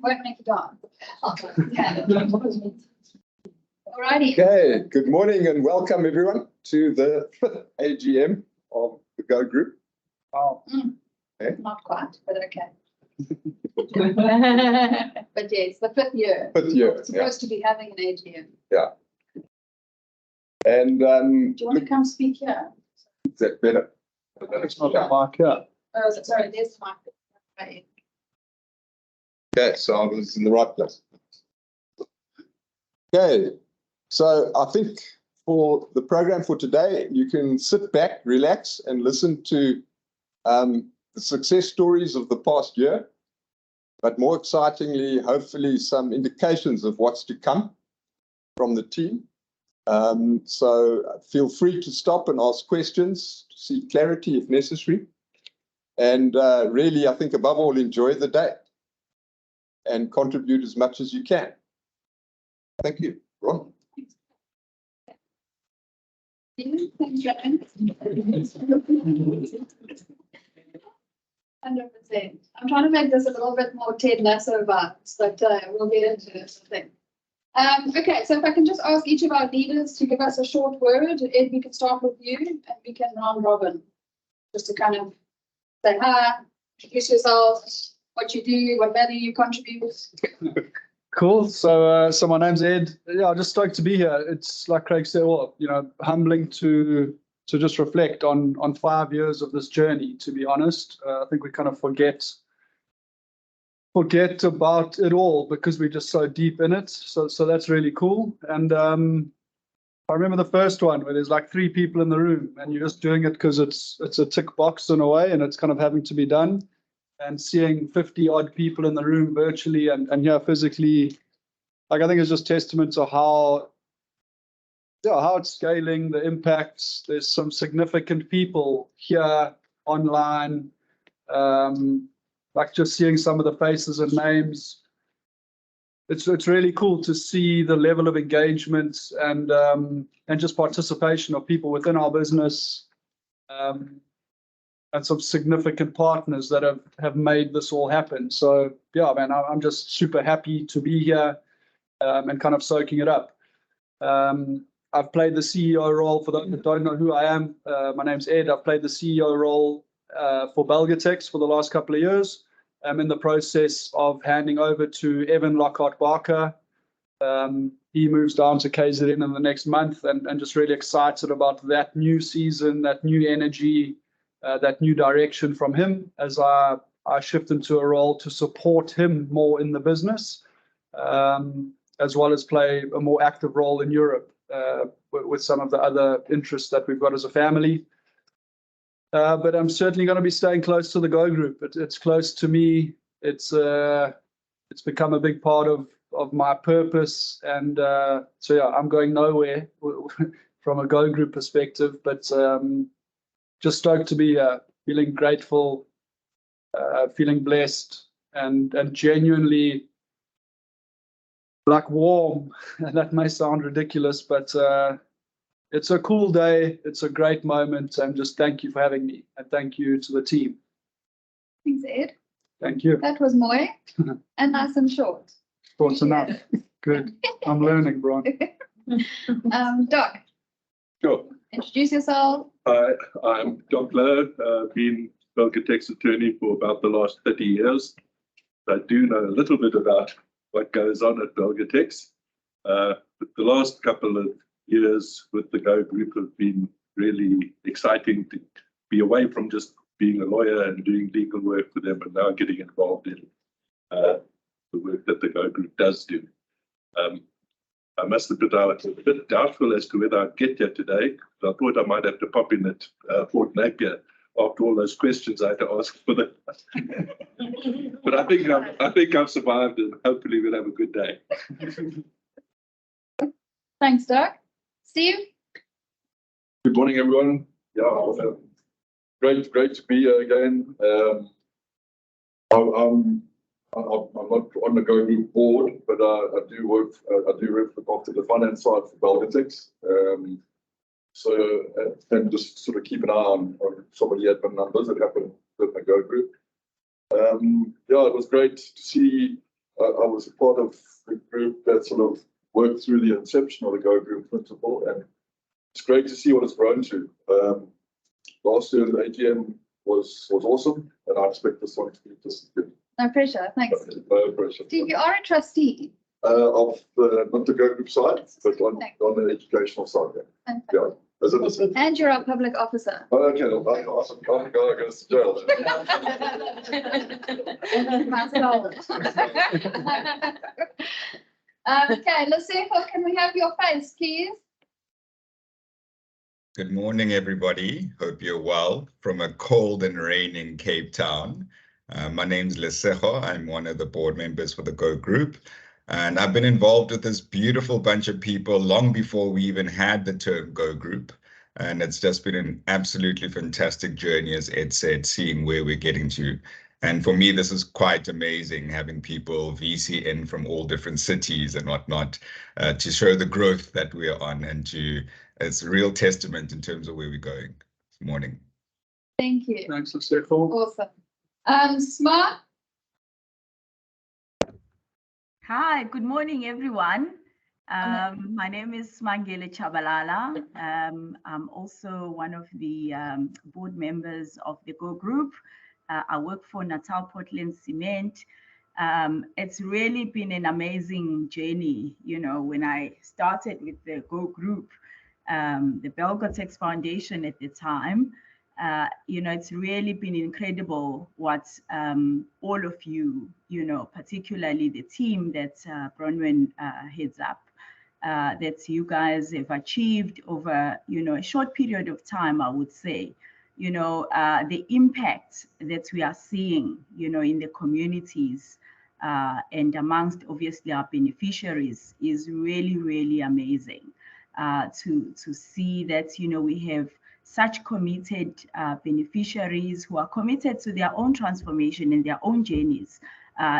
won't make it on. Alrighty. Okay, good morning and welcome everyone to the 5th AGM of the Go Group. Oh. Okay. Not quite, but okay. But yes, the 5th year. 5th year. We're supposed to be having an AGM. Yeah. And do you want to come speak here? Is that better? It's not the mic, yeah. Oh, sorry, there's the mic. Right. Okay, so I was in the right place. Okay, so I think for the program for today, you can sit back, relax, and listen to the success stories of the past year, but more excitingly, hopefully some indications of what's to come from the team. So feel free to stop and ask questions, to seek clarity if necessary. And really, I think above all, enjoy the day and contribute as much as you can. Thank you. Ron? Thanks, Ryan. 100%. I'm trying to make this a little bit more Ted Lasso vibes, but we'll get into it, I think. Okay, so if I can just ask each of our leaders to give us a short word. Ed, we can start with you, and we can round robin, just to kind of say hi, introduce yourselves, what you do, what value you contribute. Cool. So my name's Ed. Yeah, I'm just stoked to be here. It's like Craig said, well, humbling to just reflect on 5 years of this journey, to be honest. I think we kind of forget about it all because we're just so deep in it. So that's really cool. And I remember the first one where there's like 3 people in the room and you're just doing it because it's a tick box in a way and it's kind of having to be done. And seeing 50 odd people in the room virtually and here physically, like I think it's just testament to how it's scaling, the impacts. There's some significant people here online, like just seeing some of the faces and names. It's really cool to see the level of engagement and just participation of people within our business. And some significant partners that have made this all happen. So yeah, man, I'm just super happy to be here and kind of soaking it up. I've played the CEO role. For those that don't know who I am, my name's Ed. I've played the CEO role for Belgatex for the last couple of years. I'm in the process of handing over to Evan Lockhart-Barker. He moves down to KZN in the next month and just really excited about that new season, that new energy, that new direction from him as I shift into a role to support him more in the business, as well as play a more active role in Europe with some of the other interests that we've got as a family. But I'm certainly going to be staying close to the Go Group. It's close to me. It's become a big part of my purpose. And so, yeah, I'm going nowhere from a Go Group perspective, but just stoked to be feeling grateful, feeling blessed, and genuinely like warm. And that may sound ridiculous, but it's a cool day. It's a great moment, and just thank you for having me, and thank you to the team. Thanks, Ed. Thank you. That was Moy, and nice and short. Short enough. Good. I'm learning, Brian. Doc. Sure. Introduce yourself. Hi, I'm Doc Lowe. Been Belgatex attorney for about the last 30 years. I do know a little bit about what goes on at Belgatex. But the last couple of years with the Go Group have been really exciting to be away from just being a lawyer and doing legal work for them and now getting involved in the work that the Go Group does do. I must admit I was a bit doubtful as to whether I'd get here today. I thought I might have to pop in at Fort Napier after all those questions I had to ask for them. But I think I've survived and hopefully we'll have a good day. Thanks, Doc. Steve? Good morning, everyone. Yeah, great to be here again. I'm not on the Go Group board, but I do work after the finance side for Belgatex. So and just sort of keep an eye on some of the admin numbers that happen with the Go Group. Yeah, it was great to see I was a part of the group that sort of worked through the inception of the Go Group principle, and it's great to see what it's grown to. Last year, the AGM was awesome, and I expect this one to be just as good. No pressure, thanks. No pressure. Steve, you are a trustee. Of the, not the Go Group side, but on the educational side. Yeah. Okay. Yeah. As it is. And you're a public officer. Oh, okay, well, that's awesome. Can't go against the jail. Okay, Lesego, can we have your face, please? Good morning, everybody. Hope you're well from a cold and raining Cape Town. My name's Lesego. I'm one of the board members for the Go Group. And I've been involved with this beautiful bunch of people long before we even had the term Go Group. And it's just been an absolutely fantastic journey, as Ed said, seeing where we're getting to. And for me, this is quite amazing, having people VC in from all different cities and whatnot to show the growth that we're on, and it's a real testament in terms of where we're going. Good morning. Thank you. Thanks, Lesego. Awesome. Smart. Hi, good morning, everyone. My name is Mangele Chabalala. I'm also one of the board members of the Go Group. I work for Natal Portland Cement. It's really been an amazing journey. You know, when I started with the Go Group, the Belgotex Foundation at the time, you know, it's really been incredible what all of you, you know, particularly the team that Bronwyn heads up, that you guys have achieved over, you know, a short period of time, I would say. You know, the impact that we are seeing, you know, in the communities and amongst obviously our beneficiaries is really, really amazing to see that, you know, we have such committed beneficiaries who are committed to their own transformation and their own journeys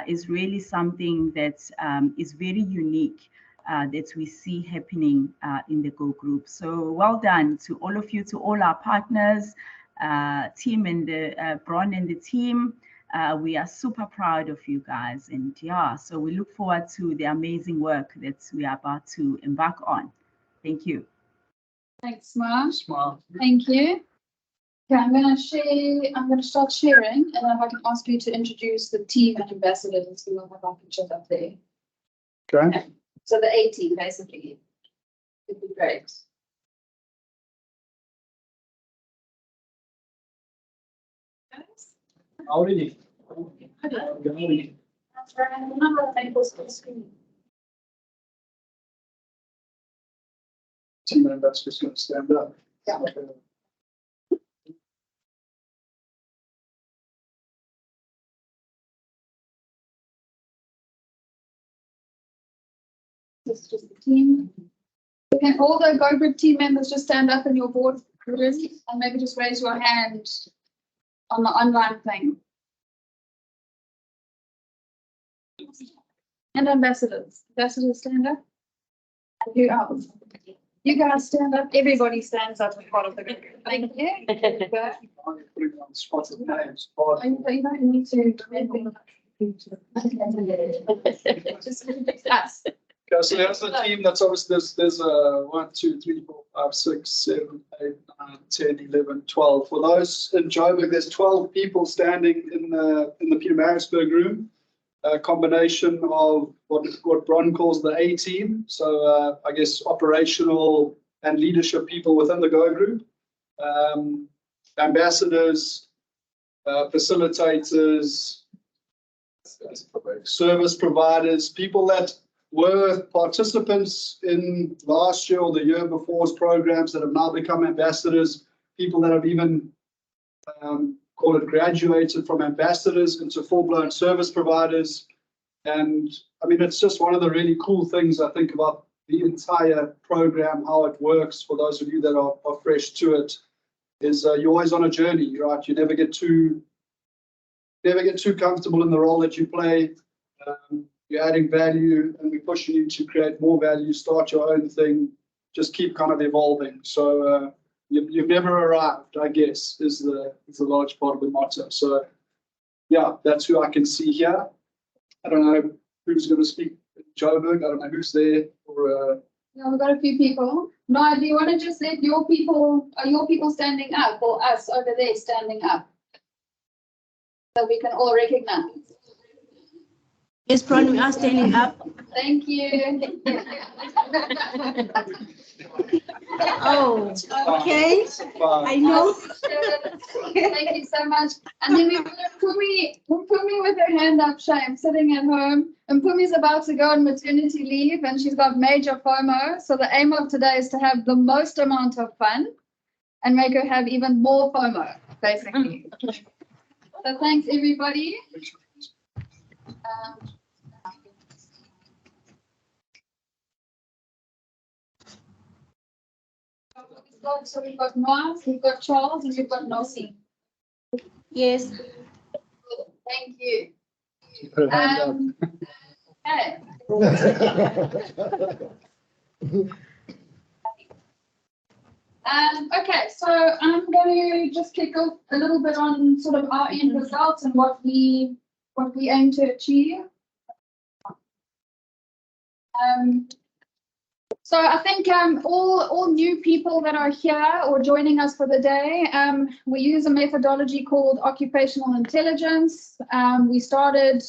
is really something that is very unique that we see happening in the Go Group. So well done to all of you, to all our partners, team and the Bron and the team. We are super proud of you guys, and yeah, so we look forward to the amazing work that we are about to embark on. Thank you. Thanks, Smart. Smart. Thank you. Okay, I'm going to start sharing, and if I can ask you to introduce the team and ambassadors, we will have our pictures up there. Okay. So the A team, basically. It'd be great. Howdy. Team members just going to stand up. Yeah. This is just the team. Can all the Go Group team members just stand up in your board room and maybe just raise your hand on the online thing? And ambassadors. Ambassadors stand up. And who else? You guys stand up. Everybody stands up as part of the group. Thank you. But you don't need to. Just us. Okay, so there's the team that's obviously there's 1, 2, 3, 4, 5, 6, 7, 8, 9, 10, 11, 12. For those in Joburg, there's 12 people standing in the Pietermaritzburg room. A combination of what Bron calls the A team. So I guess operational and leadership people within the Go Group, ambassadors, facilitators, service providers, people that were participants in last year or the year before's programs that have now become ambassadors, people that have even call it graduated from ambassadors into full-blown service providers. And I mean, it's just one of the really cool things I think about the entire program, how it works. For those of you that are fresh to it, is you're always on a journey, right? You never get too comfortable in the role that you play. You're adding value, and we're pushing you to create more value, start your own thing, just keep kind of evolving. So you've never arrived, I guess, is the large part of the motto. So yeah, that's who I can see here. I don't know, who's going to speak in Joburg. I don't know who's there or Yeah, we've got a few people. No, do you want to just let your people, are your people standing up or us over there standing up? So we can all recognize. Yes, Bron, we are standing up. Thank you. Oh, okay. I know. Thank you so much. And then we've got Pumi with her hand up, shame, sitting at home. And Pumi's about to go on maternity leave and she's got major FOMO. So the aim of today is to have the most amount of fun and make her have even more FOMO, basically. So thanks, everybody. So we've got Noah, we've got Charles, and we've got Nossi. Yes. Thank you. her hand up. Okay, so I'm going to just kick off a little bit on sort of our end results and what we aim to achieve. So I think all new people that are here or joining us for the day, we use a methodology called occupational intelligence. We started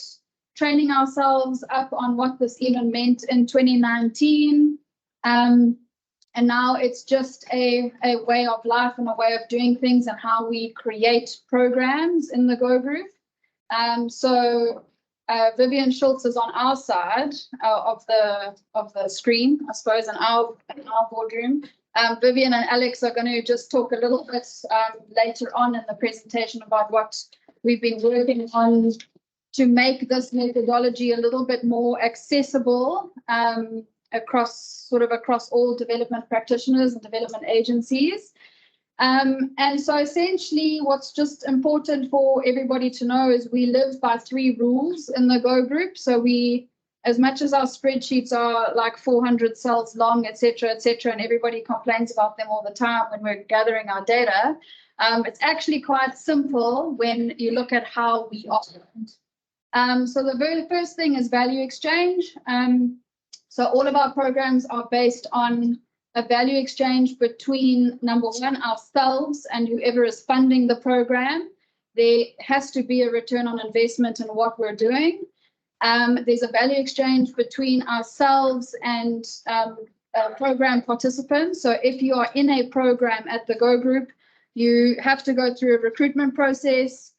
training ourselves up on what this even meant in 2019. And now it's just a way of life and a way of doing things and how we create programs in the Go Group. So Vivian Schultz is on our side of the screen, I suppose, in our boardroom. Vivian and Alex are going to just talk a little bit later on in the presentation about what we've been working on to make this methodology a little bit more accessible across all development practitioners and development agencies. And so essentially what's just important for everybody to know is we live by 3 rules in the Go Group. So we, as much as our spreadsheets are like 400 cells long, et cetera, and everybody complains about them all the time when we're gathering our data, it's actually quite simple when you look at how we operate. So the very first thing is value exchange. So all of our programs are based on a value exchange between, number one, ourselves and whoever is funding the program. There has to be a return on investment in what we're doing. There's a value exchange between ourselves and program participants. So if you are in a program at the Go Group, you have to go through a recruitment process.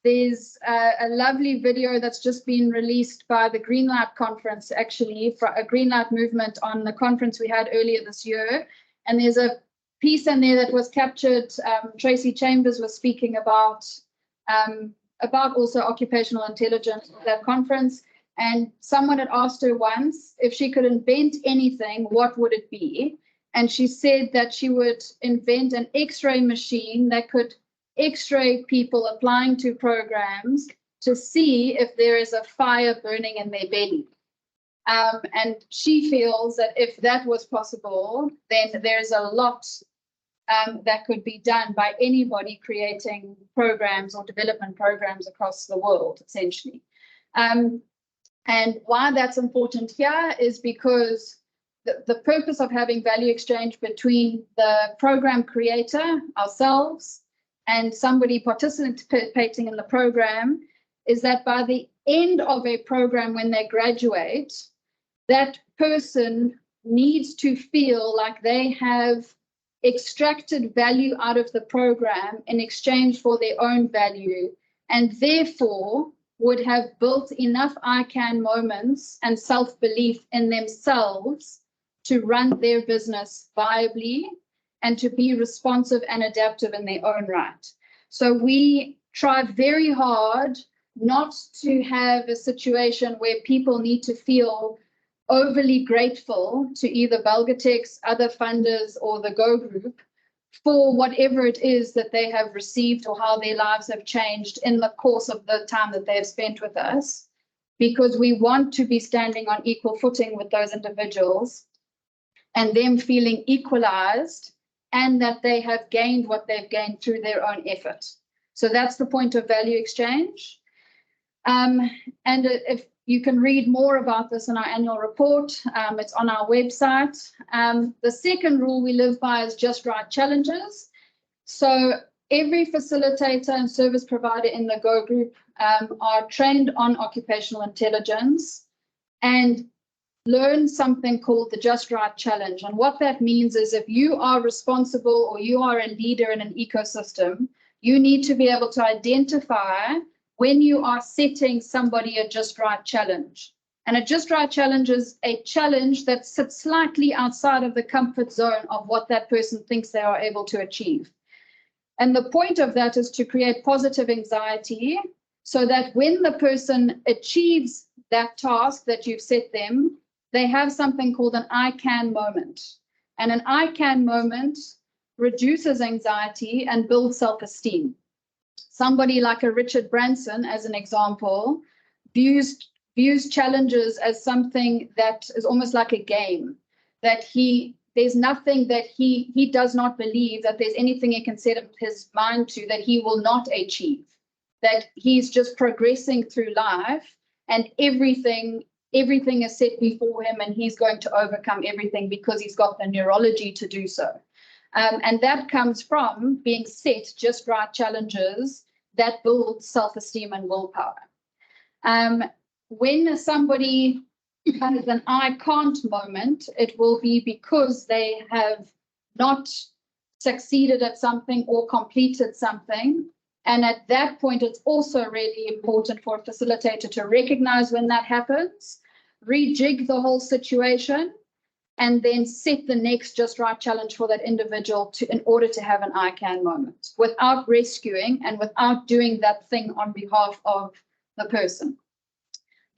There's a lovely video that's just been released by the Greenlight Conference, actually, for a Greenlight movement on the conference we had earlier this year. And there's a piece in there that was captured. Tracy Chambers was speaking about also occupational intelligence at that conference. And someone had asked her once if she could invent anything, what would it be? And she said that she would invent an X-ray machine that could X-ray people applying to programs to see if there is a fire burning in their belly. And she feels that if that was possible, then there's a lot that could be done by anybody creating programs or development programs across the world, essentially. And why that's important here is because the purpose of having value exchange between the program creator, ourselves, and somebody participating in the program is that by the end of a program, when they graduate, that person needs to feel like they have extracted value out of the program in exchange for their own value, and therefore would have built enough ICANN moments and self-belief in themselves to run their business viably and to be responsive and adaptive in their own right. So we try very hard not to have a situation where people need to feel overly grateful to either Belgatex, other funders, or the Go Group for whatever it is that they have received or how their lives have changed in the course of the time that they have spent with us, because we want to be standing on equal footing with those individuals and them feeling equalized, and that they have gained what they've gained through their own effort. So that's the point of value exchange. And if You can read more about this in our annual report. It's on our website. The second rule we live by is just right challenges. So every facilitator and service provider in the Go Group are trained on occupational intelligence and learn something called the Just Right Challenge. And what that means is if you are responsible or you are a leader in an ecosystem, you need to be able to identify when you are setting somebody a Just Right challenge. And a Just Right challenge is a challenge that sits slightly outside of the comfort zone of what that person thinks they are able to achieve. And the point of that is to create positive anxiety so that when the person achieves that task that you've set them, they have something called an I can moment. And an I can moment reduces anxiety and builds self-esteem. Somebody like a Richard Branson, as an example, views challenges as something that is almost like a game, that there's nothing that he does not believe that there's anything he can set his mind to that he will not achieve, that he's just progressing through life and everything is set before him and he's going to overcome everything because he's got the neurology to do so. And that comes from being set just right challenges that build self-esteem and willpower. When somebody has an I can't moment, it will be because they have not succeeded at something or completed something. And at that point, it's also really important for a facilitator to recognize when that happens, rejig the whole situation, and then set the next just right challenge for that individual in order to have an I can moment without rescuing and without doing that thing on behalf of the person.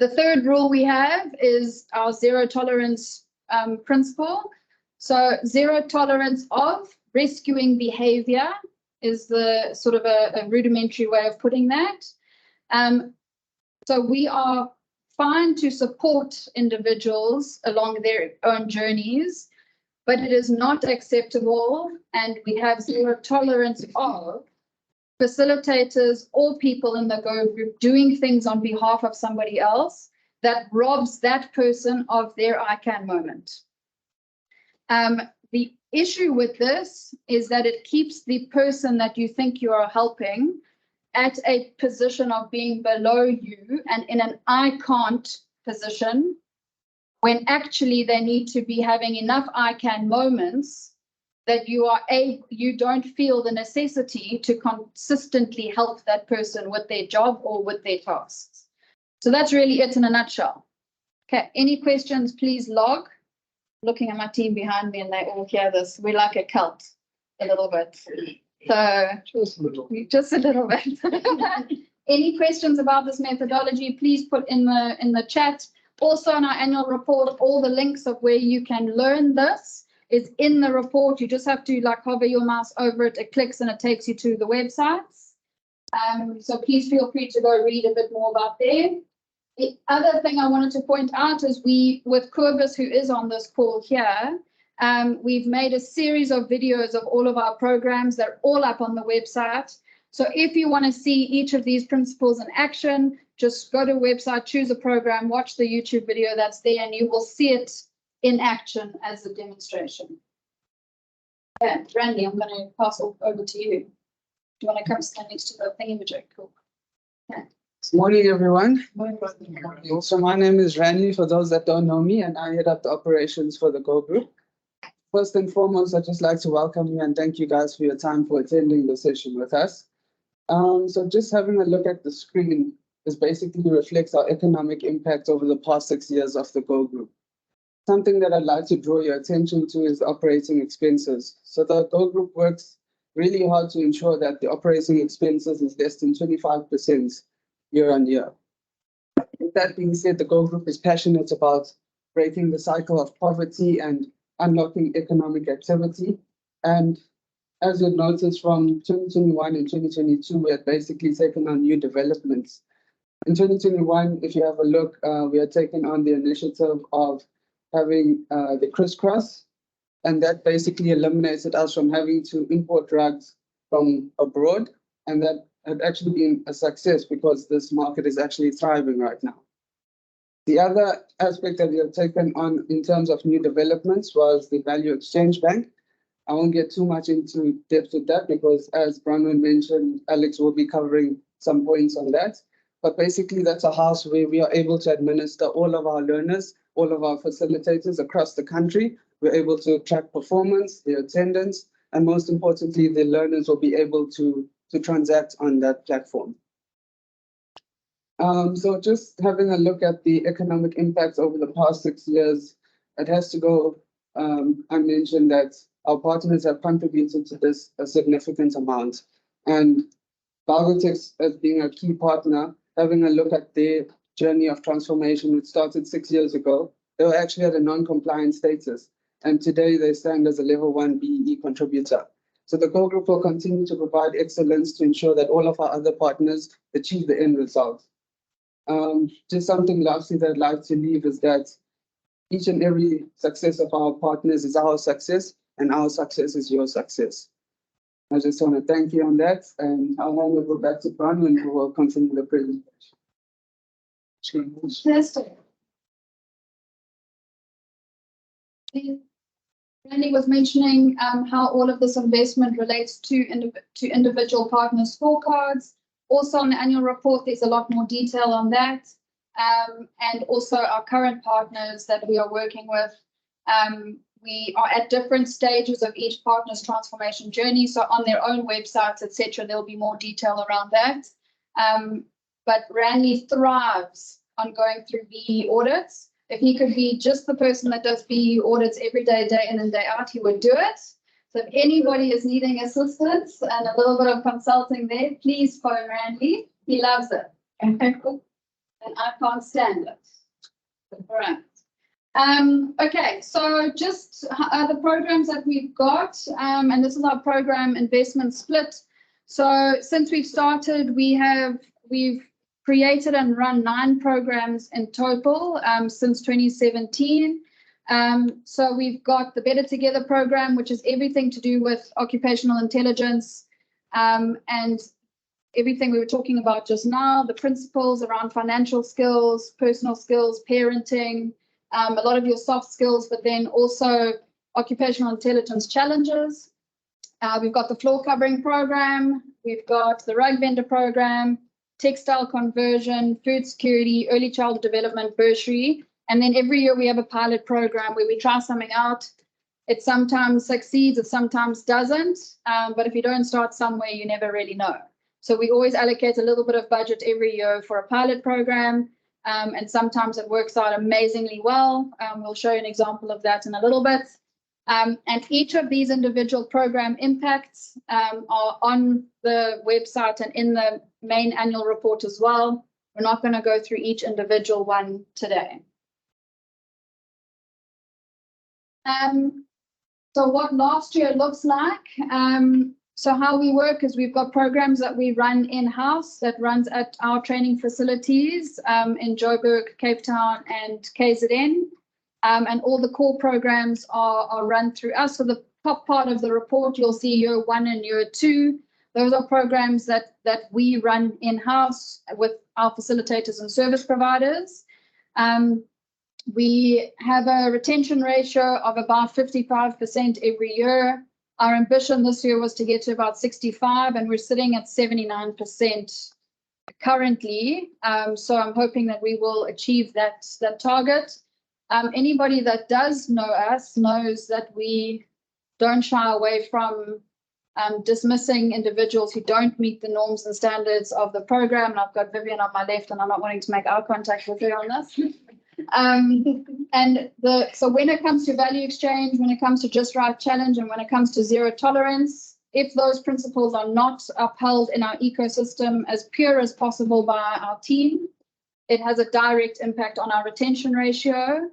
The third rule we have is our zero tolerance principle. So zero tolerance of rescuing behavior is the sort of a rudimentary way of putting that. So we are fine to support individuals along their own journeys, but it is not acceptable, and we have zero tolerance of facilitators or people in the Go Group doing things on behalf of somebody else that robs that person of their I can moment. The issue with this is that it keeps the person that you think you are helping at a position of being below you and in an I can't position, when actually they need to be having enough I can moments that you don't feel the necessity to consistently help that person with their job or with their tasks. So that's really it in a nutshell. Okay, any questions, please log. Looking at my team behind me and they all hear this. We're like a cult a little bit. So just a little bit. Any questions about this methodology, please put in the chat. Also in our annual report, all the links of where you can learn this is in the report. You just have to like hover your mouse over it, it clicks and it takes you to the websites. So please feel free to go read a bit more about there. The other thing I wanted to point out is with Kobus, who is on this call here, we've made a series of videos of all of our programs. They're all up on the website. So if you want to see each of these principles in action, just go to the website, choose a program, watch the YouTube video that's there, and you will see it in action as a demonstration. Okay, Randy, I'm going to pass over to you. Do you want to come stand next to the thingamajig? Cool. Okay. Good morning, everyone. So my name is Randy, for those that don't know me, and I head up the operations for the Go Group. First and foremost, I'd just like to welcome you and thank you guys for your time for attending the session with us. So just having a look at the screen is basically reflects our economic impact over the past 6 years of the Go Group. Something that I'd like to draw your attention to is operating expenses. So the Go Group works really hard to ensure that the operating expenses is less than 25% year on year. With that being said, the Go Group is passionate about breaking the cycle of poverty and unlocking economic activity. And as you've noticed from 2021 and 2022, we had basically taken on new developments. In 2021, if you have a look, we had taken on the initiative of having the crisscross, and that basically eliminated us from having to import drugs from abroad, and that had actually been a success because this market is actually thriving right now. The other aspect that we have taken on in terms of new developments was the Value Exchange Bank. I won't get too much into depth with that because, as Bronwyn mentioned, Alex will be covering some points on that. But basically, that's a house where we are able to administer all of our learners, all of our facilitators across the country. We're able to track performance, their attendance, and most importantly, the learners will be able to transact on that platform. So just having a look at the economic impacts over the past 6 years, it has to go, I mentioned that our partners have contributed to this a significant amount. And Valgotex, as being a key partner, having a look at their journey of transformation, which started 6 years ago, they were actually at a non-compliant status. And today they stand as a level 1 BEE contributor. So the core group will continue to provide excellence to ensure that all of our other partners achieve the end result. Just something lastly that I'd like to leave is that each and every success of our partners is our success, and our success is your success. I just want to thank you on that, and I'll hand over back to Bronwyn, who will continue the presentation. Fantastic. Randy was mentioning how all of this investment relates to individual partner scorecards. Also on the annual report, there's a lot more detail on that. And also our current partners that we are working with. We are at different stages of each partner's transformation journey. So on their own websites, etc., there'll be more detail around that. But Randy thrives on going through BE audits. If he could be just the person that does BE audits every day, day in and day out, he would do it. So if anybody is needing assistance and a little bit of consulting there, please phone Randy. He loves it. And I can't stand it. All right. Okay, so just the programs that we've got, and this is our program investment split. So since we've started, we've created and run 9 programs in total since 2017. So we've got the Better Together program, which is everything to do with occupational intelligence and everything we were talking about just now, the principles around financial skills, personal skills, parenting, a lot of your soft skills, but then also occupational intelligence challenges. We've got the floor covering program, we've got the rug vendor program, textile conversion, food security, early childhood development, bursary. And then every year we have a pilot program where we try something out. It sometimes succeeds, it sometimes doesn't. But if you don't start somewhere, you never really know. So we always allocate a little bit of budget every year for a pilot program. And sometimes it works out amazingly well. We'll show you an example of that in a little bit. And each of these individual program impacts are on the website and in the main annual report as well. We're not going to go through each individual one today. So what last year looks like. So how we work is we've got programs that we run in-house that runs at our training facilities in Joburg, Cape Town, and KZN. And all the core programs are run through us. So the top part of the report, you'll see year 1 and year 2. Those are programs that we run in-house with our facilitators and service providers. We have a retention ratio of about 55% every year. Our ambition this year was to get to about 65, and we're sitting at 79% currently. So I'm hoping that we will achieve that target. Anybody that does know us knows that we don't shy away from dismissing individuals who don't meet the norms and standards of the program. And I've got Vivian on my left, and I'm not wanting to make eye contact with her on this. So when it comes to value exchange, when it comes to just right challenge, and when it comes to zero tolerance, if those principles are not upheld in our ecosystem as pure as possible by our team, it has a direct impact on our retention ratio.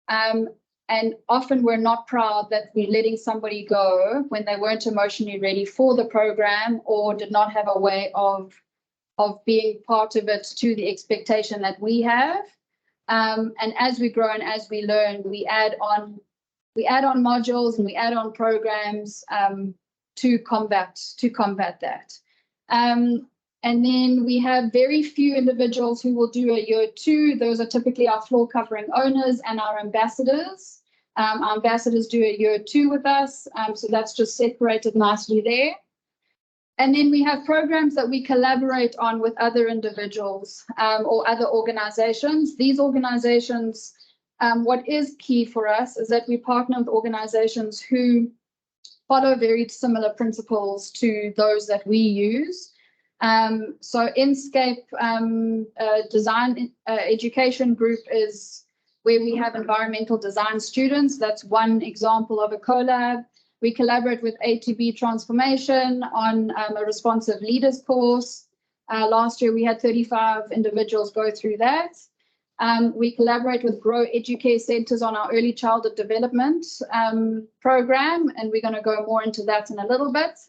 And often we're not proud that we're letting somebody go when they weren't emotionally ready for the program or did not have a way of being part of it to the expectation that we have. And as we grow and as we learn, we add on modules and we add on programs to combat that. And then we have very few individuals who will do a year 2. Those are typically our floor covering owners and our ambassadors. Our ambassadors do a year 2 with us. So that's just separated nicely there. And then we have programs that we collaborate on with other individuals or other organizations. These organizations, what is key for us is that we partner with organizations who follow very similar principles to those that we use. So Inscape Design Education Group is where we have environmental design students. That's one example of a collab. We collaborate with A2B Transformation on a responsive leaders course. Last year, we had 35 individuals go through that. We collaborate with Grow Educare Centers on our early childhood development program, and we're going to go more into that in a little bit.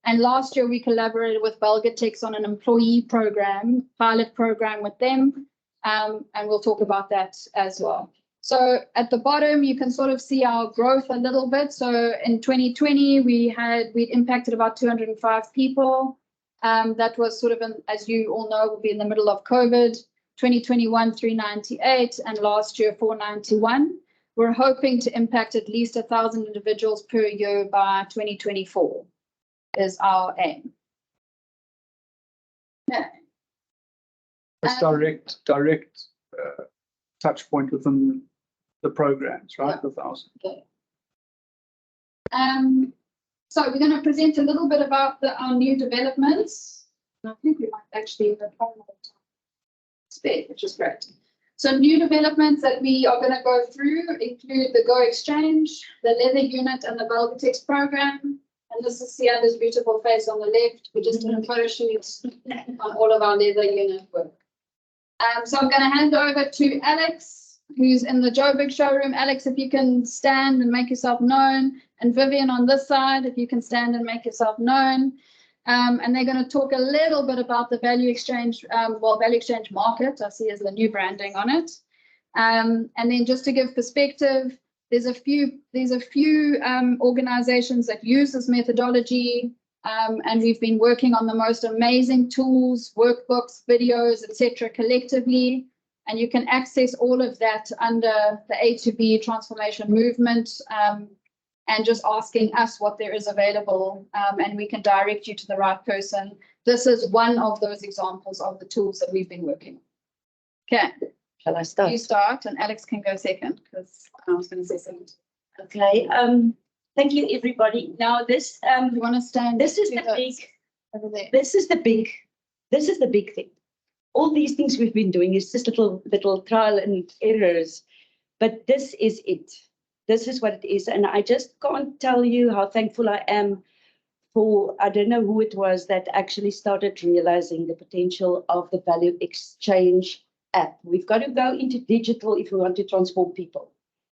And last year, we collaborated with Belgatex on an employee program, pilot program with them, and we'll talk about that as well. So at the bottom, you can sort of see our growth a little bit. So in 2020, we impacted about 205 people. That was sort of, as you all know, will be in the middle of COVID. 2021, 398, and last year, 491. We're hoping to impact at least 1,000 individuals per year by 2024 is our aim. Yeah. It's direct touch point within the programs, right? Yeah. The 1,000. Okay. So we're going to present a little bit about our new developments. And I think we might actually have spare, which is great. So new developments that we are going to go through include the Go Exchange, the leather unit, and the Belgatex program. And this is Siada's beautiful face on the left. We just did a photo shoot on all of our leather unit work. So I'm going to hand over to Alex, who's in the Joburg showroom. Alex, if you can stand and make yourself known. And Vivian on this side, if you can stand and make yourself known. And they're going to talk a little bit about the value exchange, value exchange market. I see as the new branding on it. And then just to give perspective, there's a few organizations that use this methodology, and we've been working on the most amazing tools, workbooks, videos, etc. collectively. And you can access all of that under the A2B transformation movement. And just asking us what there is available, and we can direct you to the right person. This is one of those examples of the tools that we've been working on. Okay. Shall I start? You start, and Alex can go second, because I was going to say second. Okay. Thank you, everybody. Now this You want to stand? this is the big over there. this is the big thing. All these things we've been doing is just little trial and errors, but this is it. This is what it is. And I just can't tell you how thankful I am for, I don't know who it was that actually started realizing the potential of the value exchange app. We've got to go into digital if we want to transform people.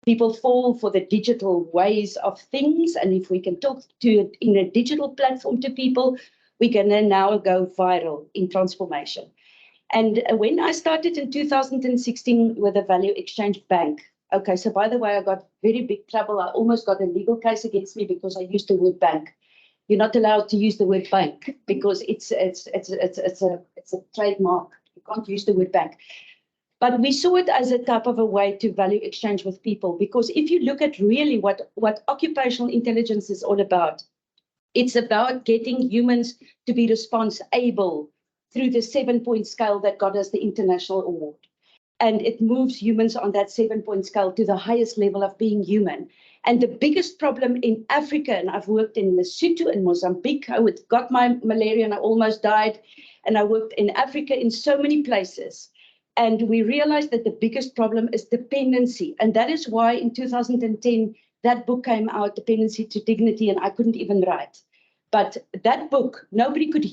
People fall for the digital ways of things. And if we can talk to it in a digital platform to people, we can then now go viral in transformation. And when I started in 2016 with the Value Exchange Bank, okay, so by the way, I got very big trouble. I almost got a legal case against me because I used the word bank. You're not allowed to use the word bank because it's a trademark. You can't use the word bank. But we saw it as a type of a way to value exchange with people, because if you look at really what occupational intelligence is all about, it's about getting humans to be responsible through the 7-point scale that got us the international award. And it moves humans on that 7-point scale to the highest level of being human. And the biggest problem in Africa, and I've worked in Lesotho and Mozambique, I got my malaria and I almost died. And I worked in Africa in so many places. And we realized that the biggest problem is dependency. And that is why in 2010, that book came out, Dependency to Dignity, and I couldn't even write. But that book, nobody could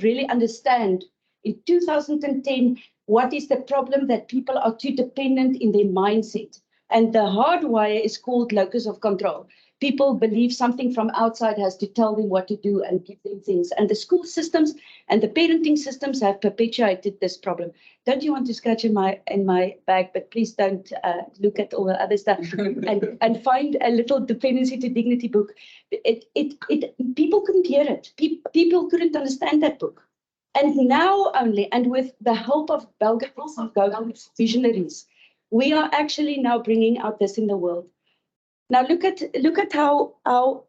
really understand in 2010, what is the problem that people are too dependent in their mindset? And the hardwire is called locus of control. People believe something from outside has to tell them what to do and give them things. And the school systems and the parenting systems have perpetuated this problem. Don't you want to scratch in my bag? But please don't look at all the other stuff and find a little Dependency to Dignity book. People couldn't hear it. People couldn't understand that book. And now only, and with the help of Belgian visionaries, we are actually now bringing out this in the world. Now look at how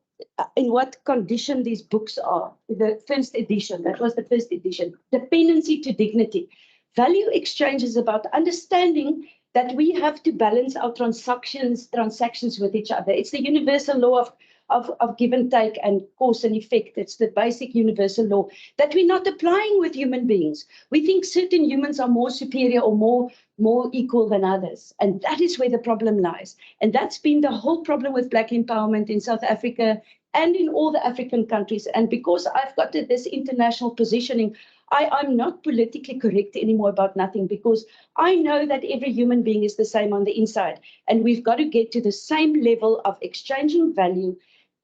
in what condition these books are. The first edition, that was the first edition. Dependency to dignity. Value exchange is about understanding that we have to balance our transactions with each other. It's the universal law of give and take and cause and effect. It's the basic universal law that we're not applying with human beings. We think certain humans are more superior or more equal than others. And that is where the problem lies. And that's been the whole problem with Black empowerment in South Africa and in all the African countries. And because I've got this international positioning, I'm not politically correct anymore about nothing, because I know that every human being is the same on the inside. And we've got to get to the same level of exchanging value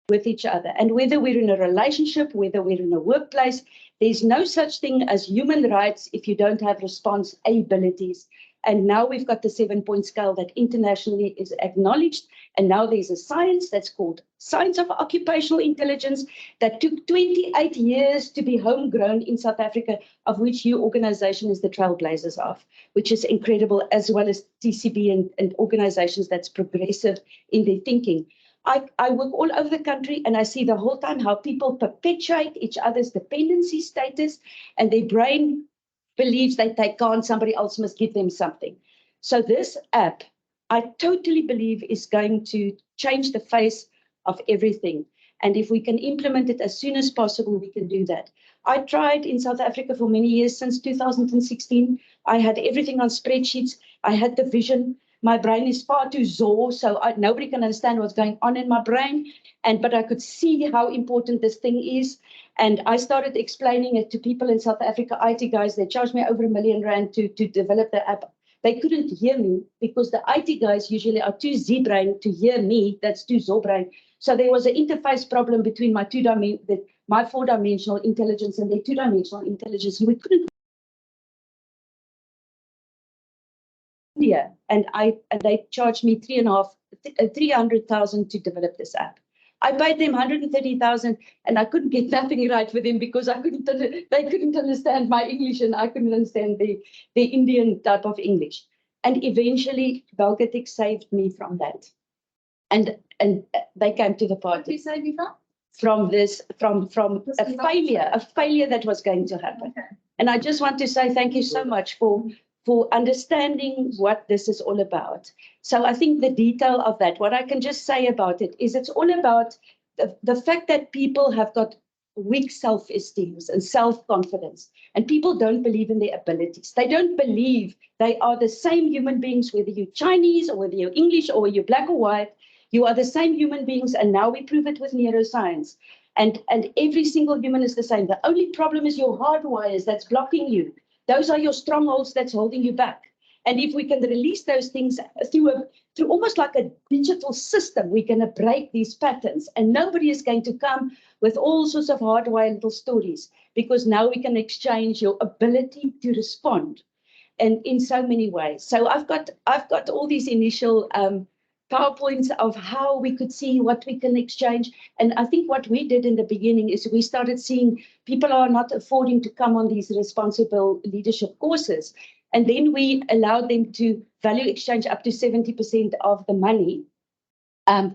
with each other. And whether we're in a relationship, whether we're in a workplace, there's no such thing as human rights if you don't have response abilities. And now we've got the 7-point scale that internationally is acknowledged. And now there's a science that's called Science of Occupational Intelligence that took 28 years to be homegrown in South Africa, of which your organization is the trailblazers of, which is incredible, as well as TCB and organizations that's progressive in their thinking. I work all over the country, and I see the whole time how people perpetuate each other's dependency status, and their brain believes that they can't, somebody else must give them something. So this app, I totally believe, is going to change the face of everything. And if we can implement it as soon as possible, we can do that. I tried in South Africa for many years, since 2016. I had everything on spreadsheets. I had the vision. My brain is far too raw, so nobody can understand what's going on in my brain. But I could see how important this thing is. And I started explaining it to people in South Africa, IT guys. They charged me over R1 million to develop the app. They couldn't hear me because the IT guys usually are too Z-brain to hear me. That's too Z-brain. So there was an interface problem between my my 4-dimensional intelligence and their 2-dimensional intelligence. And we couldn't. And they charged me 300,000 to develop this app. I paid them 130,000, and I couldn't get nothing right with them because they couldn't understand my English, and I couldn't understand the Indian type of English. And eventually, Belgatech saved me from that. And they came to the party. What did you save you from? From a failure that was going to happen. Okay. And I just want to say thank you so much for understanding what this is all about. So I think the detail of that, what I can just say about it is it's all about the fact that people have got weak self-esteem and self-confidence, and people don't believe in their abilities. They don't believe they are the same human beings, whether you're Chinese or whether you're English or you're black or white, you are the same human beings. And now we prove it with neuroscience. And every single human is the same. The only problem is your hardwires that's blocking you. Those are your strongholds that's holding you back. And if we can release those things through almost like a digital system, we're going to break these patterns. And nobody is going to come with all sorts of hardwired little stories, because now we can exchange your ability to respond, and in so many ways. So I've got all these initial PowerPoints of how we could see what we can exchange. And I think what we did in the beginning is we started seeing people are not affording to come on these responsible leadership courses. And then we allowed them to value exchange up to 70% of the money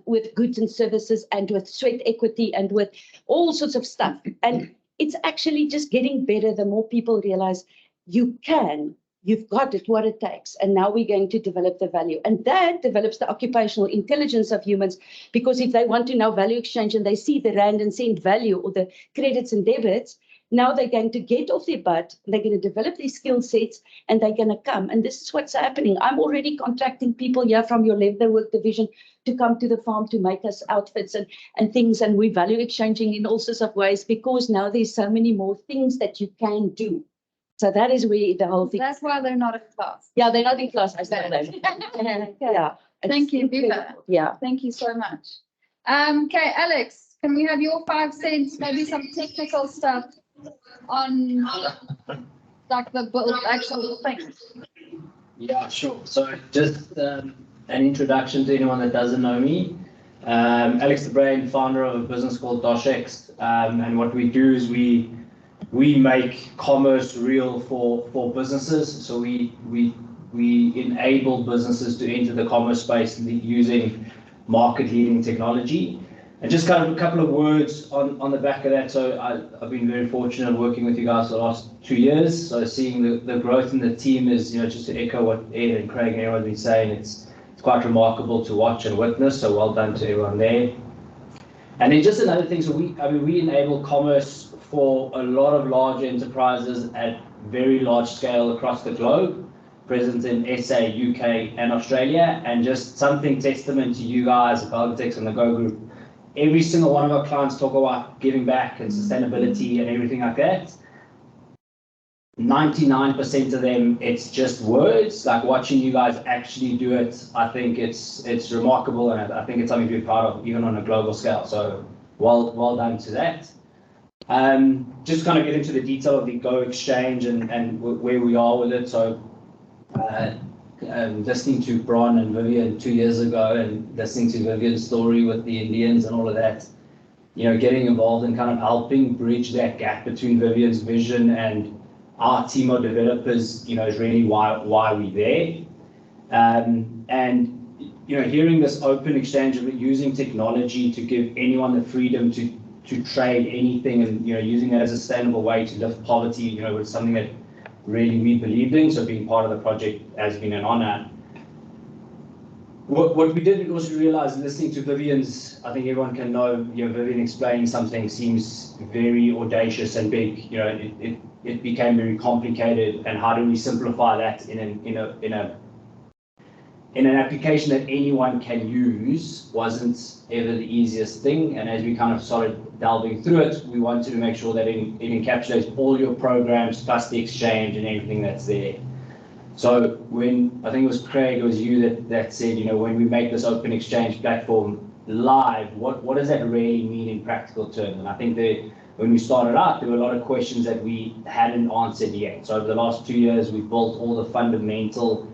with goods and services and with sweat equity and with all sorts of stuff. And it's actually just getting better the more people realize you've got it, what it takes. And now we're going to develop the value. And that develops the occupational intelligence of humans, because if they want to now value exchange and they see the rand and cent value or the credits and debits, now they're going to get off their butt, they're going to develop these skill sets, and they're going to come. And this is what's happening. I'm already contracting people here from your leatherwork division to come to the farm to make us outfits and things. And we value exchanging in all sorts of ways, because now there's so many more things that you can do. So that is where the whole thing. That's why they're not in class. Yeah, they're not in class. I said that. Yeah. Thank you, Viva. Yeah. Thank you so much. Okay, Alex, can we have your 5 cents, maybe some technical stuff on like the actual thing? Yeah, sure. So just an introduction to anyone that doesn't know me. Alex the Brain, founder of a business called DoshX. And what we do is we we make commerce real for businesses. So we enable businesses to enter the commerce space using market-leading technology. And just kind of a couple of words on the back of that. So I've been very fortunate working with you guys for the last 2 years. So seeing the growth in the team is, just to echo what Ed and Craig and everyone's been saying, it's quite remarkable to watch and witness. So well done to everyone there. And then just another thing, so we enable commerce for a lot of large enterprises at very large scale across the globe, present in SA, UK, and Australia. And just something testament to you guys, Belgatex and the Go Group. Every single one of our clients talk about giving back and sustainability and everything like that. 99% of them, it's just words. Like watching you guys actually do it, I think it's remarkable, and I think it's something to be proud of, even on a global scale. So well done to that. Just kind of get into the detail of the Go Exchange and where we are with it. So listening to Bron and Vivian 2 years ago, and listening to Vivian's story with the Indians and all of that, getting involved and kind of helping bridge that gap between Vivian's vision and our team of developers, is really why we're there. And hearing this open exchange of using technology to give anyone the freedom to trade anything, and using that as a sustainable way to lift poverty, was something that really we believed in. So being part of the project has been an honor. What we did also realize, listening to Vivian's, I think everyone can know, Vivian explaining something seems very audacious and big. It became very complicated, and how do we simplify that in an application that anyone can use wasn't ever the easiest thing. And as we kind of started delving through it, we wanted to make sure that it encapsulates all your programs plus the exchange and everything that's there. So when, I think it was Craig, it was you that said, when we make this open exchange platform live, what does that really mean in practical terms? And I think that when we started out, there were a lot of questions that we hadn't answered yet. So over the last 2 years, we've built all the fundamental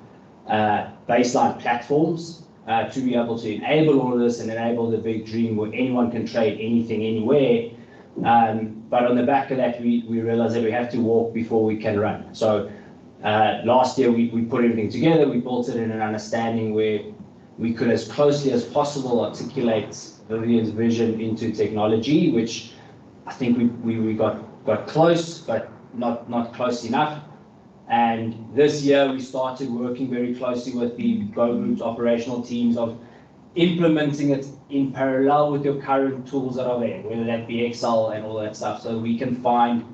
baseline platforms to be able to enable all of this and enable the big dream where anyone can trade anything, anywhere. But on the back of that, we realized that we have to walk before we can run. So last year, we put everything together. We built it in an understanding where we could, as closely as possible, articulate Vivian's vision into technology, which I think we got close, but not close enough. And this year we started working very closely with the Go Group's operational teams of implementing it in parallel with your current tools that are there, whether that be Excel and all that stuff, so we can find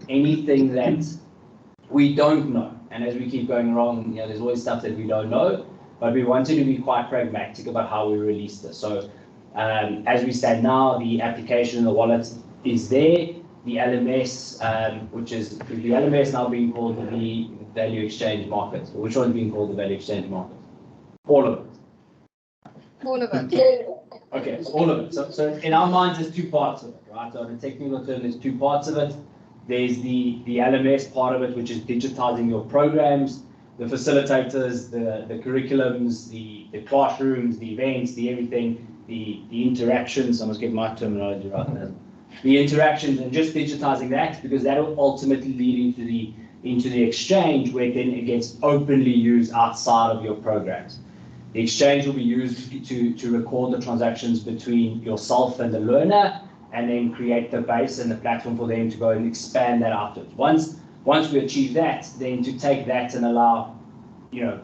anything that we don't know. And as we keep going wrong, there's always stuff that we don't know, but we wanted to be quite pragmatic about how we release this. So as we stand now, the application in the wallet is there. The LMS, which is the LMS now being called the Value Exchange Market. Which one's being called the Value Exchange Market? All of it. All of it. Okay, so all of it. So in our minds, there's two parts of it, right? So in a technical term, there's two parts of it. There's the LMS part of it, which is digitizing your programs, the facilitators, the curriculums, the classrooms, the events, the everything, the interactions. I must get my terminology right now. The interactions, and just digitizing that, because that will ultimately lead into the exchange, where then it gets openly used outside of your programs. The exchange will be used to record the transactions between yourself and the learner, and then create the base and the platform for them to go and expand that afterwards. Once we achieve that, then to take that and allow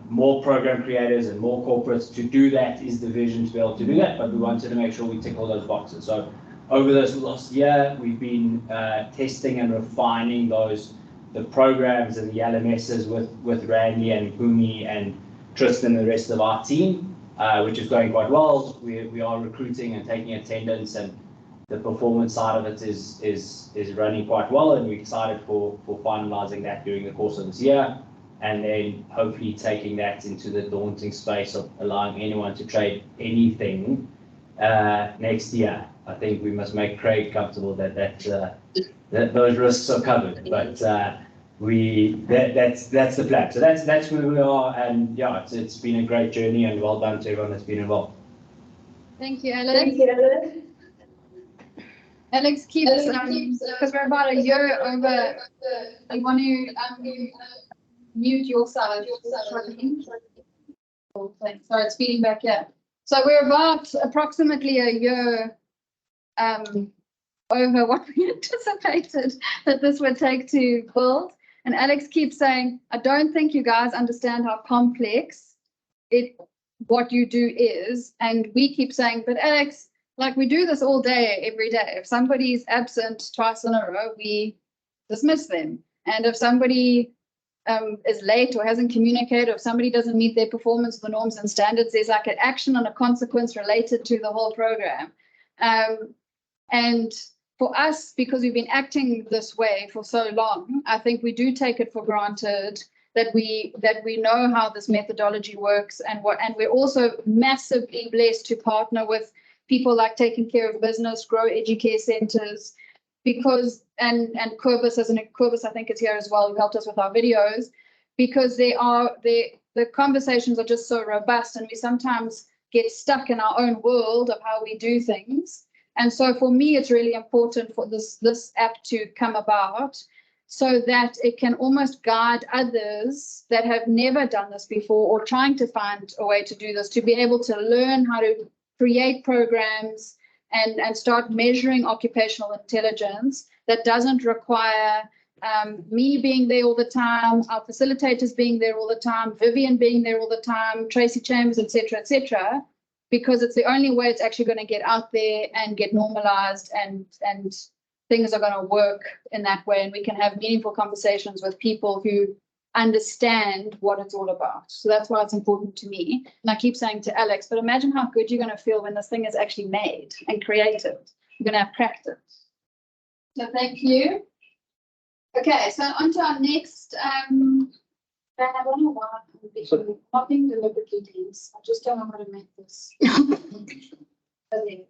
more program creators and more corporates to do that is the vision, to be able to do that. But we wanted to make sure we tick all those boxes. So over this last year, we've been testing and refining the programs and the LMSs with Randy and Bhumi and Tristan and the rest of our team, which is going quite well. We are recruiting and taking attendance, and the performance side of it is running quite well, and we're excited for finalizing that during the course of this year, and then hopefully taking that into the daunting space of allowing anyone to trade anything next year. I think we must make Craig comfortable that those risks are covered, but that's the plan. So that's where we are, and yeah, it's been a great journey, and well done to everyone that's been involved. Thank you, Alan. Alex keeps, because we're about a year over, you want to mute your side. Sorry, it's feeding back here. So we're about approximately a year over what we anticipated that this would take to build. And Alex keeps saying, I don't think you guys understand how complex what you do is. And we keep saying, but Alex, like we do this all day, every day. If somebody's absent twice in a row, we dismiss them. And if somebody is late or hasn't communicated, or if somebody doesn't meet their performance, the norms and standards, there's like an action and a consequence related to the whole program. And for us, because we've been acting this way for so long, I think we do take it for granted that we know how this methodology works, and we're also massively blessed to partner with people like Taking Care of Business, Grow Educare Centers, because and Corbus Corbus I think is here as well, who helped us with our videos, because the conversations are just so robust, and we sometimes get stuck in our own world of how we do things. And so for me, it's really important for this app to come about so that it can almost guide others that have never done this before or trying to find a way to do this, to be able to learn how to create programs and start measuring occupational intelligence that doesn't require me being there all the time, our facilitators being there all the time, Vivian being there all the time, Tracy Chambers, etc., because it's the only way it's actually going to get out there and get normalized, and things are going to work in that way, and we can have meaningful conversations with people who understand what it's all about. So that's why it's important to me. And I keep saying to Alex, but imagine how good you're going to feel when this thing is actually made and created. You're going to have cracked it. So thank you. Okay, so on to our next. I don't know why I'm not being deliberately dense. I just don't know how to make this. Okay.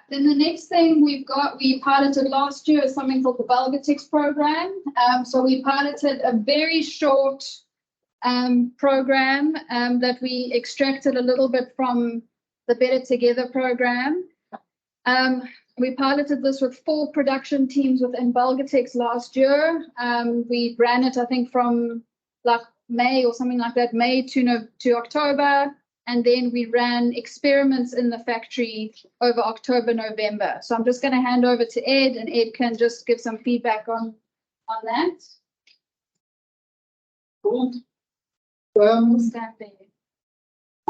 Then the next thing we piloted last year is something called the Belgatix program. So we piloted a very short program that we extracted a little bit from the Better Together program. We piloted this with 4 production teams within Belgatix last year. We ran it, I think, from like May or something like that, May to October. And then we ran experiments in the factory over October, November. So I'm just going to hand over to Ed, and Ed can just give some feedback on that. Cool. We'll stand there.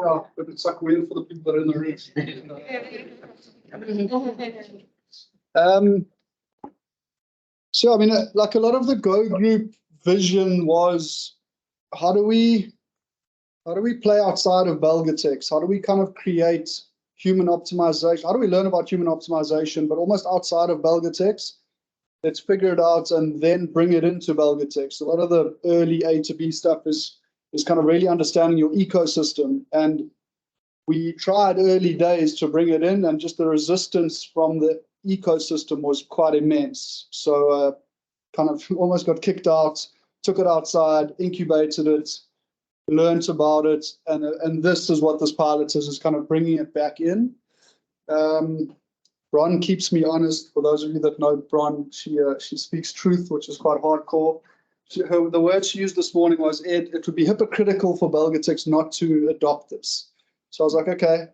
Yeah, but it's like weird for the people that are in the room. So I mean, like a lot of the Go Group vision was, how do we play outside of Belgatix? How do we kind of create human optimization? How do we learn about human optimization, but almost outside of Belgatix? Let's figure it out and then bring it into Belgatix. A lot of the early A to B stuff is kind of really understanding your ecosystem. And we tried early days to bring it in, and just the resistance from the ecosystem was quite immense. So kind of almost got kicked out, took it outside, incubated it, learned about it, and this is what this pilot is kind of bringing it back in. Bron keeps me honest. For those of you that know Bron, she speaks truth, which is quite hardcore. The word she used this morning was, Ed, it would be hypocritical for Belgatix not to adopt this. So I was like, okay.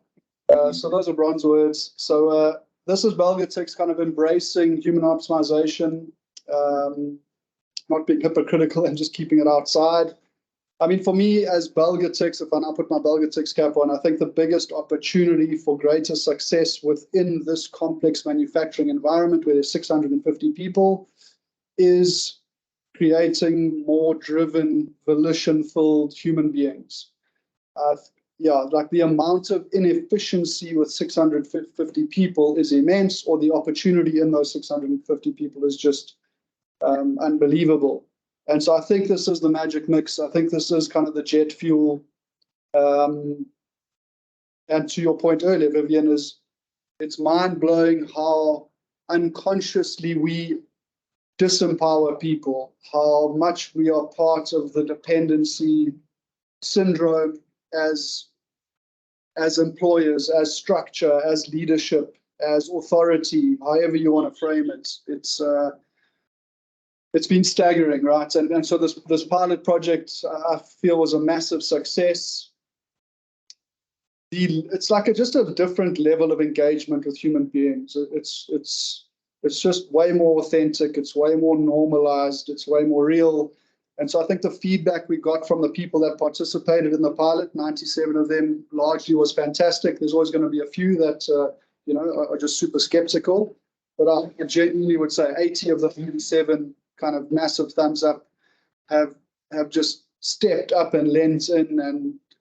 So those are Bron's words. So this is Belgatix kind of embracing human optimization, not being hypocritical and just keeping it outside. I mean, for me as Belgatix, if I now put my Belgatix cap on, I think the biggest opportunity for greater success within this complex manufacturing environment where there's 650 people is creating more driven, volition-filled human beings. Yeah, like the amount of inefficiency with 650 people is immense, or the opportunity in those 650 people is just unbelievable. And so I think this is the magic mix. I think this is kind of the jet fuel. And to your point earlier, Vivian, it's mind-blowing how unconsciously we disempower people, how much we are part of the dependency syndrome, as employers, as structure, as leadership, as authority, however you want to frame it, it's been staggering, right? And so this pilot project, I feel, was a massive success. It's like just a different level of engagement with human beings. It's just way more authentic. It's way more normalized. It's way more real. And so I think the feedback we got from the people that participated in the pilot, 97 of them largely, was fantastic. There's always going to be a few that are just super skeptical, but I genuinely would say 80 of the 37 kind of massive thumbs up have just stepped up and lent in,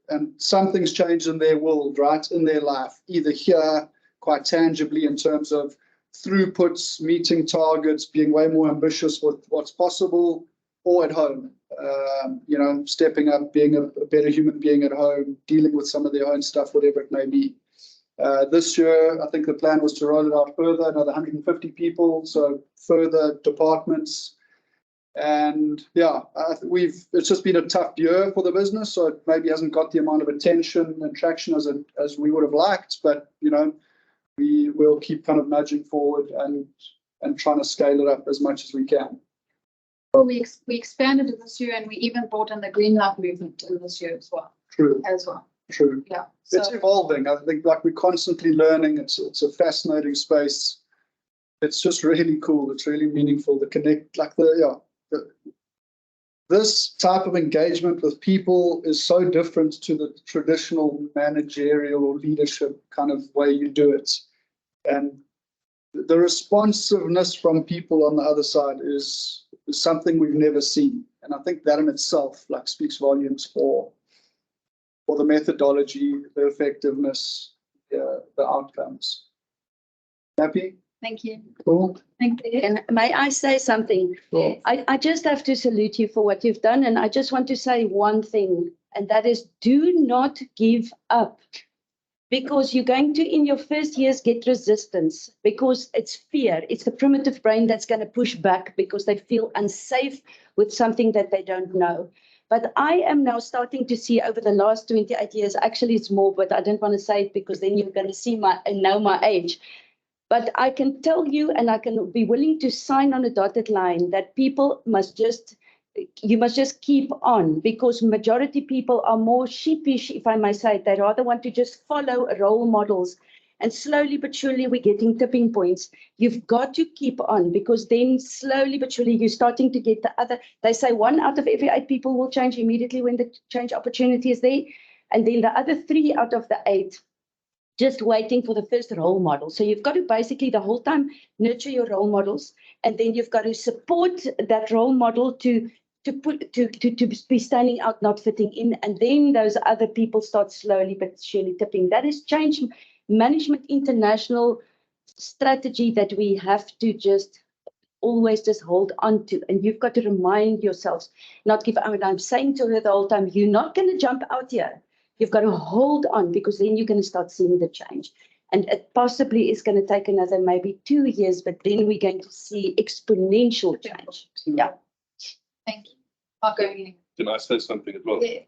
and something's changed in their world, right, in their life, either here quite tangibly in terms of throughputs, meeting targets, being way more ambitious with what's possible, or at home, stepping up, being a better human being at home, dealing with some of their own stuff, whatever it may be. This year, I think the plan was to roll it out further, another 150 people, so further departments. And yeah, it's just been a tough year for the business, so it maybe hasn't got the amount of attention and traction as we would have liked, but we will keep kind of nudging forward and trying to scale it up as much as we can. Well, we expanded it this year, and we even brought in the Green Life movement in this year as well. True. True. Yeah. It's evolving. I think we're constantly learning. It's a fascinating space. It's just really cool. It's really meaningful to connect. This type of engagement with people is so different to the traditional managerial or leadership kind of way you do it. And the responsiveness from people on the other side is something we've never seen. And I think that in itself speaks volumes for the methodology, the effectiveness, the outcomes. Happy? Thank you. Cool. Thank you. And may I say something? Sure. I just have to salute you for what you've done. And I just want to say one thing, and that is, do not give up. Because you're going to, in your first years, get resistance, because it's fear. It's the primitive brain that's going to push back because they feel unsafe with something that they don't know. But I am now starting to see over the last 28 years, actually it's more, but I don't want to say it because then you're going to see know my age. But I can tell you, and I can be willing to sign on a dotted line, that people you must just keep on, because majority people are more sheepish, if I may say. They rather want to just follow role models. And slowly but surely we're getting tipping points. You've got to keep on, because then slowly but surely you're starting to get the other. They say 1 out of every 8 people will change immediately when the change opportunity is there. And then the other 3 out of the 8 just waiting for the first role model. So you've got to basically the whole time nurture your role models, and then you've got to support that role model to be standing out, not fitting in, and then those other people start slowly but surely tipping. That is change management international strategy that we have to just always just hold on to, and you've got to remind yourselves, not give up. And I'm saying to her the whole time, you're not going to jump out here. You've got to hold on, because then you're going to start seeing the change. And it possibly is going to take another maybe 2 years, but then we're going to see exponential change. Yeah. Thank you. Marco. Can I say something as well? Yeah.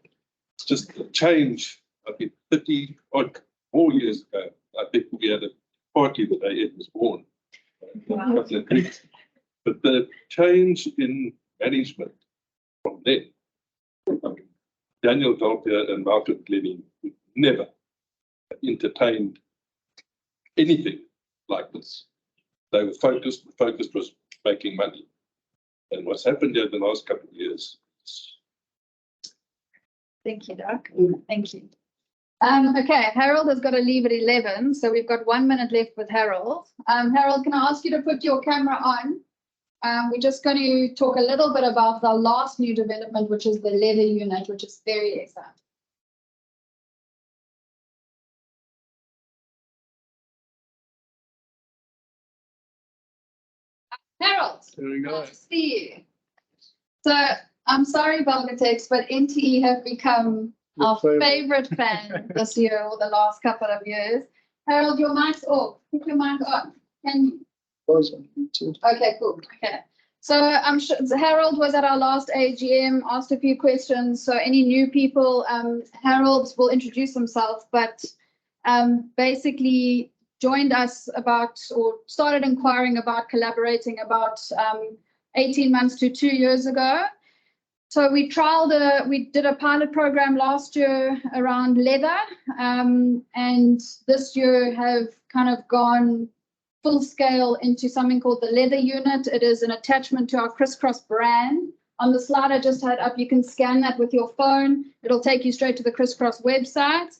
It's just the change. I think 30 odd more years ago, I think we had a party the day Ed was born. Wow. But the change in management from then, Daniel Dalpier and Malcolm Glenning would never have entertained anything like this. They were focused. The focus was making money. And what's happened here in the last couple of years. Thank you, Doc. Thank you. Okay, Harold has got to leave at 11, so we've got 1 minute left with Harold. Harold, can I ask you to put your camera on? We're just going to talk a little bit about the last new development, which is the leather unit, which is very exciting. Harold, There we go. nice to see you. So I'm sorry, Belgatex, but NTE have become our favorite fan this year or the last couple of years. Harold, your mic's off. Put your mic on. Can you? Okay, cool. Okay. So I'm sure Harold was at our last AGM, asked a few questions. So any new people, Harold will introduce himself, but basically joined us about, or started inquiring about collaborating about 18 months to 2 years ago. So we did a pilot program last year around leather, and this year have kind of gone full scale into something called the leather unit. It is an attachment to our Crisscross brand. On the slide I just had up, you can scan that with your phone. It'll take you straight to the Crisscross website.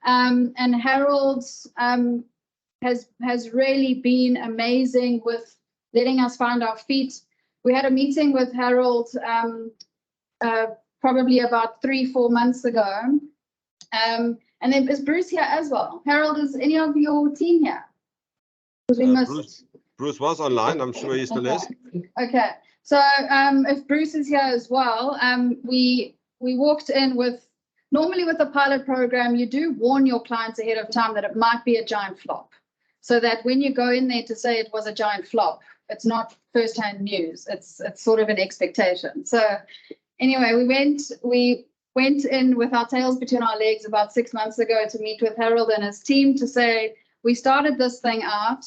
And Harold has really been amazing with letting us find our feet. We had a meeting with Harold probably about 3-4 months ago. And then is Bruce here as well? Harold, is any of your team here? Bruce was online. I'm sure he still is. Okay. So if Bruce is here as well, we walked in with, normally with a pilot program, you do warn your clients ahead of time that it might be a giant flop. So that when you go in there to say it was a giant flop, it's not first-hand news. It's sort of an expectation. So anyway, we went in with our tails between our legs about 6 months ago to meet with Harold and his team to say, we started this thing out.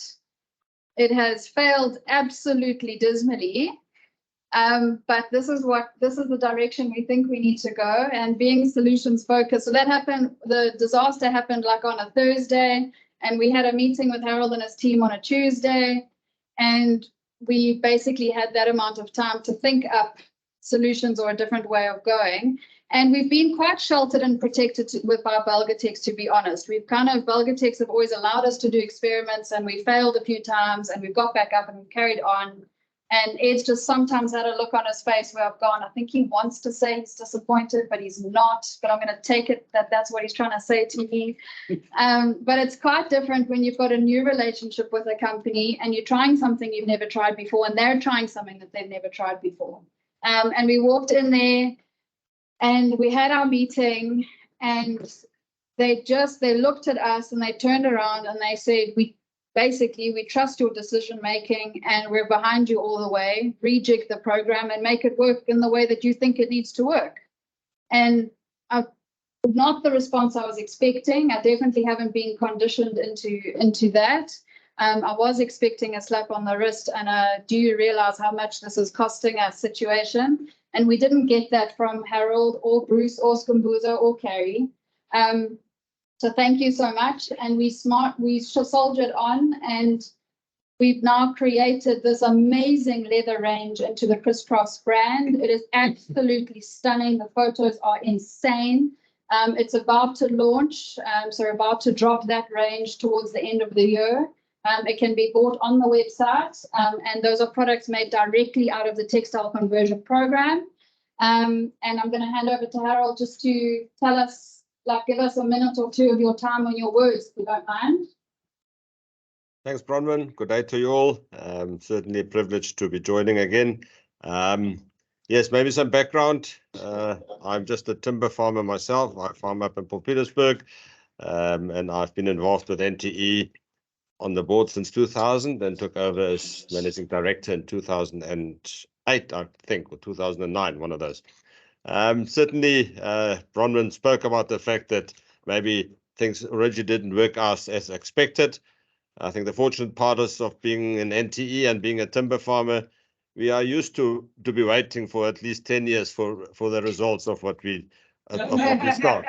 It has failed absolutely dismally. But this is the direction we think we need to go, and being solutions focused. So that happened, the disaster happened like on a Thursday, and we had a meeting with Harold and his team on a Tuesday, and we basically had that amount of time to think up solutions or a different way of going. And we've been quite sheltered and protected with our Belgatex, to be honest. Belgatex have always allowed us to do experiments, and we failed a few times, and we got back up and we carried on. And Ed's just sometimes had a look on his face where I've gone, I think he wants to say he's disappointed, but he's not. But I'm going to take it that that's what he's trying to say to me. But it's quite different when you've got a new relationship with a company and you're trying something you've never tried before, and they're trying something that they've never tried before. And we walked in there and we had our meeting, and they looked at us and they turned around and they said, we trust your decision making and we're behind you all the way. Rejig the program and make it work in the way that you think it needs to work. And not the response I was expecting. I definitely haven't been conditioned into that. I was expecting a slap on the wrist and do you realize how much this is costing us situation? And we didn't get that from Harold or Bruce or Skumbuzo or Carrie. So thank you so much. And we soldiered on, and we've now created this amazing leather range into the Crisscross brand. It is absolutely stunning. The photos are insane. It's about to launch, so we're about to drop that range towards the end of the year. It can be bought on the website, and those are products made directly out of the textile conversion program. And I'm going to hand over to Harold just to tell us, give us a minute or two of your time on your words, if you don't mind. Thanks, Bronwyn. Good day to you all. Certainly a privilege to be joining again. Yes, maybe some background. I'm just a timber farmer myself. I farm up in Pietermaritzburg, and I've been involved with NTE on the board since 2000, and took over as managing director in 2008, I think, or 2009, one of those. Certainly, Bronwyn spoke about the fact that maybe things originally didn't work out as expected. I think the fortunate part is of being an NTE and being a timber farmer, we are used to be waiting for at least 10 years for the results of what we start.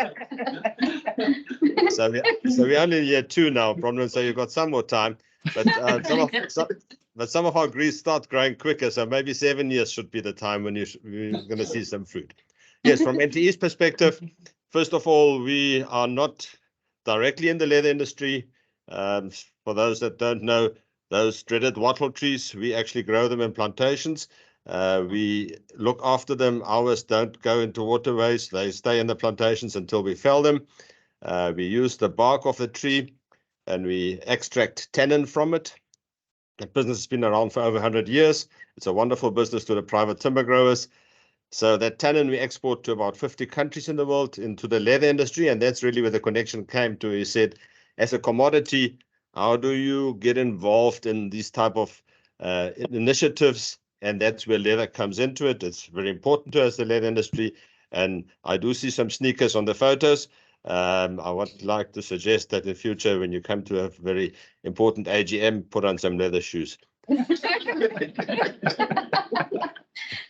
So we're only in year 2 now, Bronwyn, so you've got some more time. But some of our trees start growing quicker, so maybe 7 years should be the time when we're going to see some fruit. Yes, from NTE's perspective, first of all, we are not directly in the leather industry. For those that don't know, those dreaded wattle trees, we actually grow them in plantations. We look after them. Ours don't go into waterways. They stay in the plantations until we fell them. We use the bark of the tree and we extract tannin from it. The business has been around for over 100 years. It's a wonderful business to the private timber growers. So that tannin we export to about 50 countries in the world into the leather industry. And that's really where the connection came to. He said, as a commodity, how do you get involved in these type of initiatives and that's where leather comes into it. It's very important to us, the leather industry, and I do see some sneakers on the photos. I would like to suggest that in future, when you come to a very important AGM, put on some leather shoes.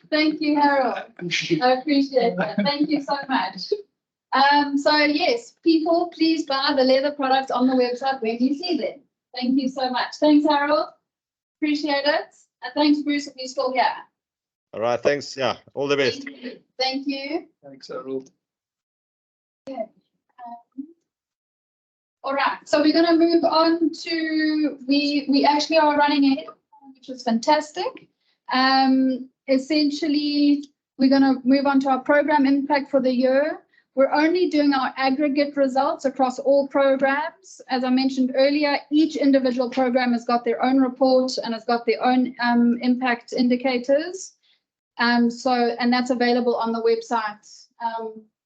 Thank you, Harold. I appreciate that. Thank you so much. So yes, people, please buy the leather products on the website when you see them. Thank you so much. Thanks, Harold. Appreciate it. And thanks, Bruce, if you're still here. All right, thanks. Yeah, all the best. Thank you. Thanks, Harold. Okay. All right, so we're going to move on to, we actually are running ahead, which is fantastic. Essentially, we're going to move on to our program impact for the year. We're only doing our aggregate results across all programs. As I mentioned earlier, each individual program has got their own report and has got their own impact indicators. And that's available on the website.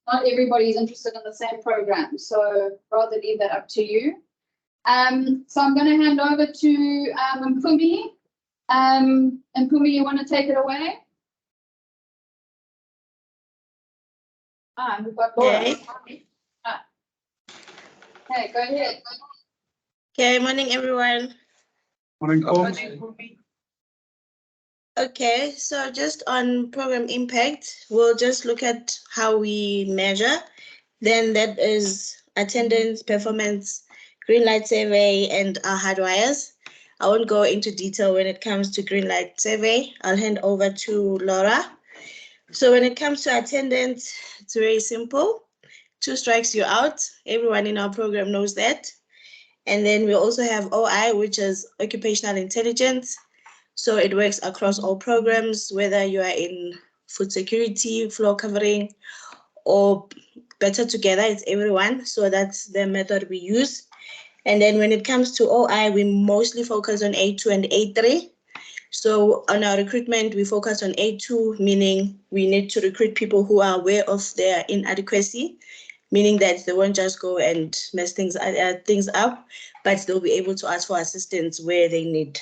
Not everybody is interested in the same program, so rather leave that up to you. So I'm going to hand over to Mpumi. Mpumi, you want to take it away? We've got Laura. Okay. Hey, go ahead. Okay, morning everyone. Morning. Okay, so just on program impact, we'll just look at how we measure. Then that is attendance, performance, green light survey, and our hardwires. I won't go into detail when it comes to green light survey. I'll hand over to Laura. So when it comes to attendance, it's very simple. 2 strikes, you're out. Everyone in our program knows that. And then we also have OI, which is occupational intelligence. So it works across all programs, whether you are in food security, floor covering, or better together, it's everyone. So that's the method we use. And then when it comes to OI, we mostly focus on A2 and A3. So on our recruitment, we focus on A2, meaning we need to recruit people who are aware of their inadequacy, meaning that they won't just go and mess things up, but they'll be able to ask for assistance where they need.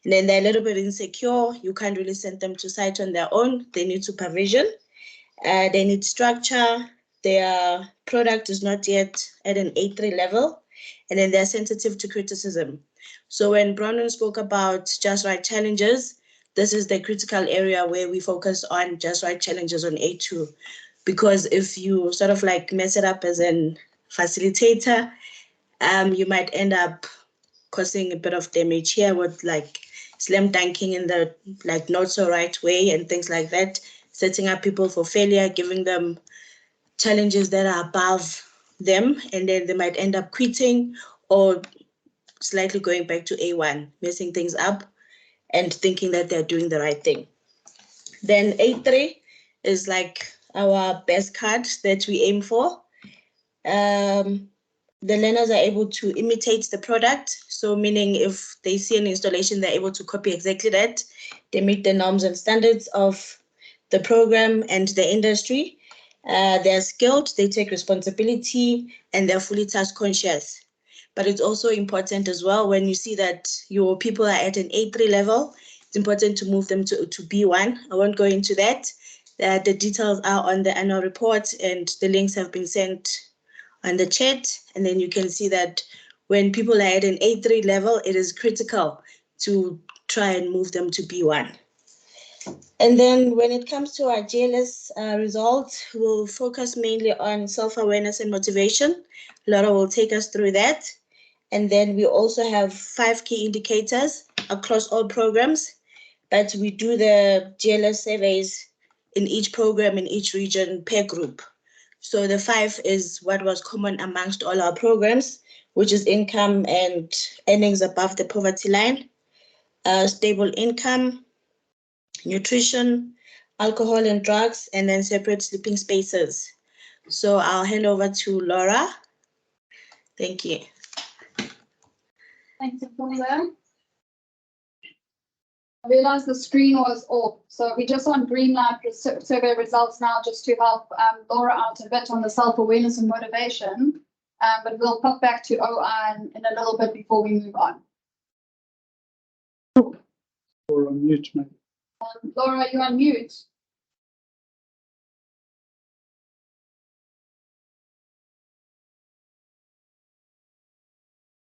And then they're a little bit insecure. You can't really send them to site on their own. They need supervision. They need structure. Their product is not yet at an A3 level. And then they're sensitive to criticism. So when Bronwyn spoke about just right challenges, this is the critical area where we focus on just right challenges on A2. Because if you sort of like mess it up as an facilitator, you might end up causing a bit of damage here with like slam dunking in the like not so right way and things like that, setting up people for failure, giving them challenges that are above them, and then they might end up quitting or slightly going back to A1, messing things up and thinking that they're doing the right thing. Then A3 is like our best card that we aim for. The learners are able to imitate the product. So meaning if they see an installation, they're able to copy exactly that. They meet the norms and standards of the program and the industry. They're skilled, they take responsibility, and they're fully task conscious. But it's also important as well when you see that your people are at an A3 level, it's important to move them to B1. I won't go into that. The details are on the annual report and the links have been sent on the chat. And then you can see that when people are at an A3 level, it is critical to try and move them to B1. And then when it comes to our GLS results, we'll focus mainly on self-awareness and motivation. Laura will take us through that. And then we also have 5 key indicators across all programs, but we do the GLS surveys in each program, in each region per group. So the 5 is what was common amongst all our programs, which is income and earnings above the poverty line, stable income, nutrition, alcohol and drugs, and then separate sleeping spaces. So I'll hand over to Laura. Thank you. Thanks, Mpumi. I realized the screen was off, so we're just on green light survey results now, just to help Laura out a bit on the self-awareness and motivation. But we'll pop back to OI in a little bit before we move on. Or on mute, man. Laura, you're on mute.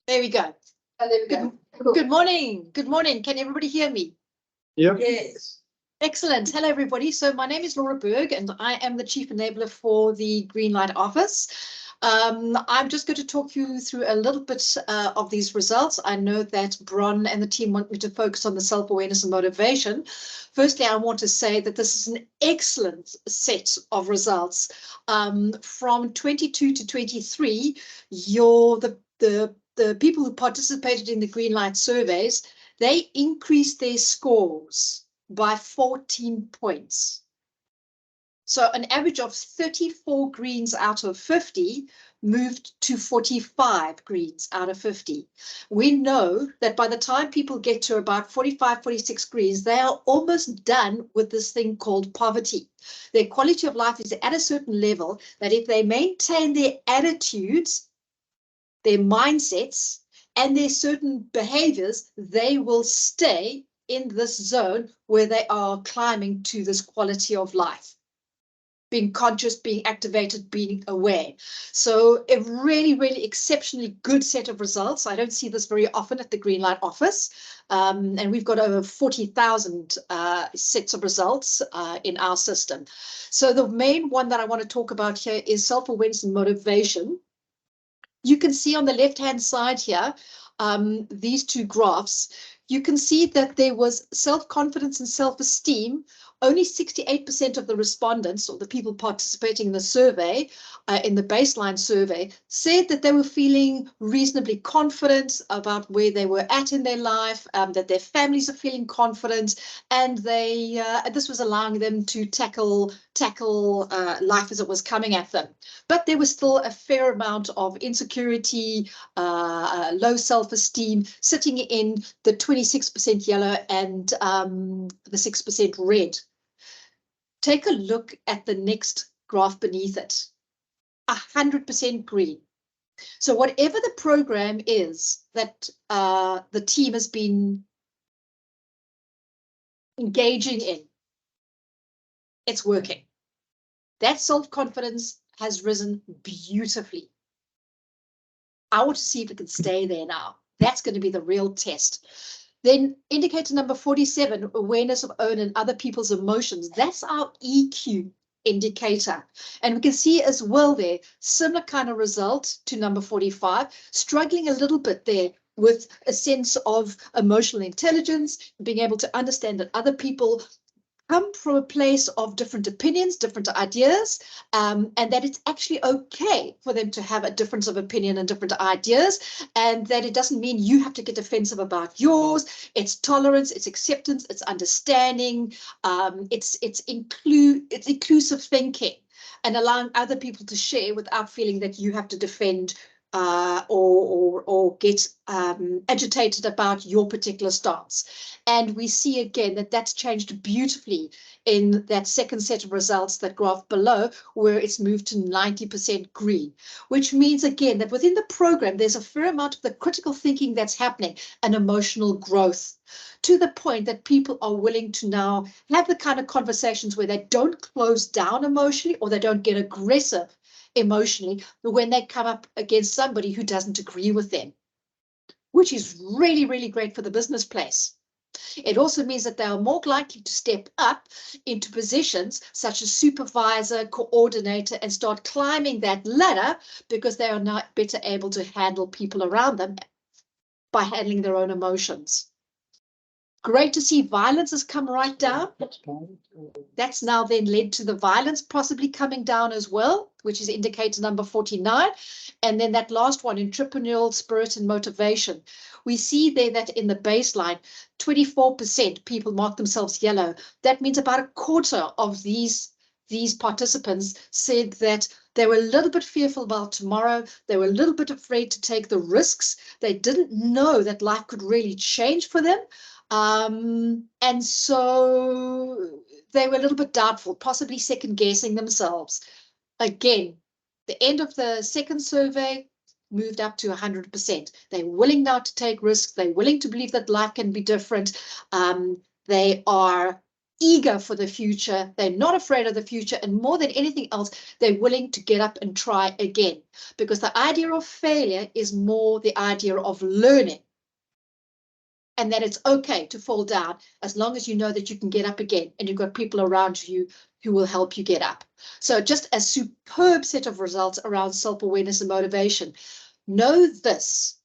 There we go. Oh, there we go. Cool. Good morning. Good morning. Can everybody hear me? Yep. Yes. Excellent. Hello, everybody. So my name is Laura Berg, and I am the Chief Enabler for the Greenlight Office. I'm just going to talk you through a little bit of these results. I know that Bron and the team want me to focus on the self-awareness and motivation. Firstly, I want to say that this is an excellent set of results. From 22 to 23, the people who participated in the Greenlight surveys, they increased their scores by 14 points. So an average of 34 greens out of 50 moved to 45 greens out of 50. We know that by the time people get to about 45, 46 greens, they are almost done with this thing called poverty. Their quality of life is at a certain level that if they maintain their attitudes, their mindsets, and their certain behaviors, they will stay in this zone where they are climbing to this quality of life. Being conscious, being activated, being aware. So a really, really exceptionally good set of results. I don't see this very often at the Greenlight office. And we've got over 40,000 sets of results in our system. So the main one that I want to talk about here is self-awareness and motivation. You can see on the left-hand side here, these two graphs, you can see that there was self-confidence and self-esteem. Only 68% of the respondents, or the people participating in the survey, in the baseline survey, said that they were feeling reasonably confident about where they were at in their life, that their families are feeling confident, and this was allowing them to tackle life as it was coming at them. But there was still a fair amount of insecurity, low self-esteem, sitting in the 26% yellow and the 6% red. Take a look at the next graph beneath it. 100% green. So whatever the program is that the team has been engaging in, it's working. That self-confidence has risen beautifully. I want to see if it can stay there now. That's going to be the real test. Then indicator number 47, awareness of own and other people's emotions. That's our EQ indicator. And we can see as well there, similar kind of result to number 45, struggling a little bit there with a sense of emotional intelligence, being able to understand that other people come from a place of different opinions, different ideas, and that it's actually okay for them to have a difference of opinion and different ideas, and that it doesn't mean you have to get defensive about yours. It's tolerance, it's acceptance, it's understanding, it's inclusive thinking, and allowing other people to share without feeling that you have to defend or get agitated about your particular stance. And we see again that that's changed beautifully in that second set of results, that graph below, where it's moved to 90% green, which means again that within the program, there's a fair amount of the critical thinking that's happening and emotional growth, to the point that people are willing to now have the kind of conversations where they don't close down emotionally or they don't get aggressive emotionally when they come up against somebody who doesn't agree with them, which is really, really great for the business place. It also means that they are more likely to step up into positions such as supervisor, coordinator, and start climbing that ladder because they are now better able to handle people around them by handling their own emotions. Great to see violence has come right down. That's now then led to the violence possibly coming down as well, which is indicator number 49. And then that last one, entrepreneurial spirit and motivation. We see there that in the baseline, 24% people mark themselves yellow. That means about a quarter of these participants said that they were a little bit fearful about tomorrow. They were a little bit afraid to take the risks. They didn't know that life could really change for them. And so they were a little bit doubtful, possibly second guessing themselves. Again, the end of the second survey moved up to 100%. They're willing now to take risks. They're willing to believe that life can be different. They are eager for the future. They're not afraid of the future. And more than anything else, they're willing to get up and try again. Because the idea of failure is more the idea of learning. And that it's okay to fall down as long as you know that you can get up again and you've got people around you who will help you get up. So just a superb set of results around self-awareness and motivation. Know this.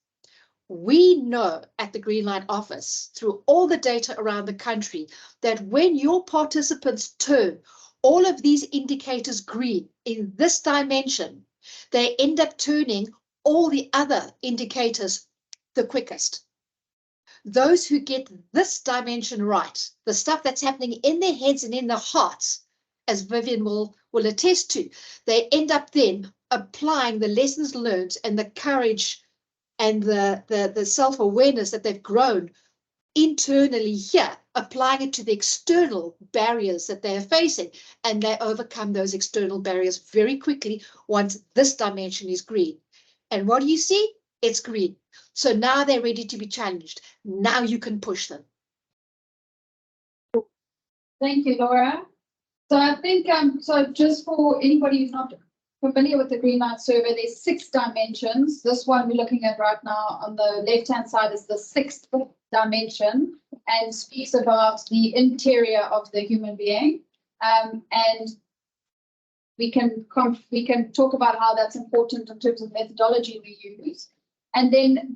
We know at the Greenlight office, through all the data around the country, that when your participants turn all of these indicators green in this dimension, they end up turning all the other indicators the quickest. Those who get this dimension right, the stuff that's happening in their heads and in their hearts, as Vivian will attest to, they end up then applying the lessons learned and the courage and the self-awareness that they've grown internally here, applying it to the external barriers that they are facing, and they overcome those external barriers very quickly once this dimension is green. And what do you see? It's green. So now they're ready to be challenged. Now you can push them. Thank you, Laura. So I think, so just for anybody who's not familiar with the Greenlight survey, there's 6 dimensions. This one we're looking at right now on the left-hand side is the 6th dimension and speaks about the interior of the human being. And we can talk about how that's important in terms of methodology we use. And then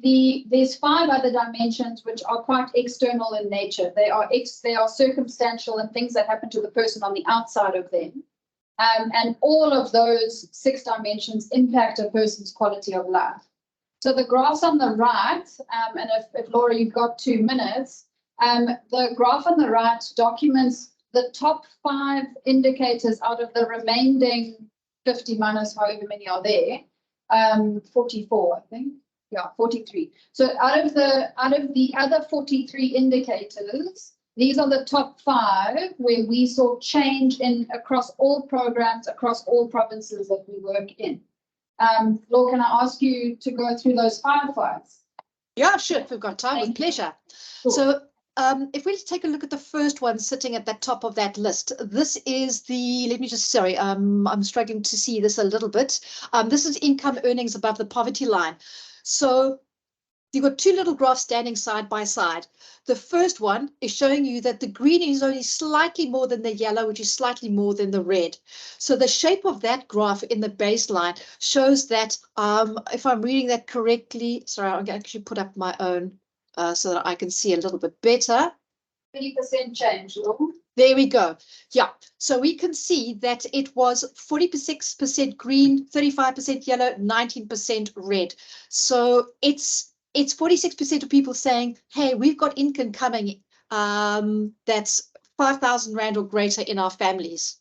there's 5 other dimensions which are quite external in nature. They are circumstantial and things that happen to the person on the outside of them. And all of those 6 dimensions impact a person's quality of life. So the graphs on the right, and if Laura, you've got 2 minutes, the graph on the right documents the top 5 indicators out of the remaining 50 minus however many are there, 44, I think. Yeah, 43. So out of the other 43 indicators, these are the top 5 where we saw change across all programs, across all provinces that we work in. Laura, can I ask you to go through those 5 for us? Yeah, sure. If we've got time, with pleasure. Cool. So if we take a look at the first one sitting at the top of that list, this is the, let me just, sorry, I'm struggling to see this a little bit. This is income earnings above the poverty line. So you've got 2 little graphs standing side by side. The first one is showing you that the green is only slightly more than the yellow, which is slightly more than the red. So the shape of that graph in the baseline shows that, if I'm reading that correctly, sorry, I'll actually put up my own so that I can see a little bit better. 30% change, Laura. There we go. Yeah, so we can see that it was 46% green, 35% yellow, 19% red. So it's 46% of people saying, hey, we've got income coming that's 5,000 Rand or greater in our families.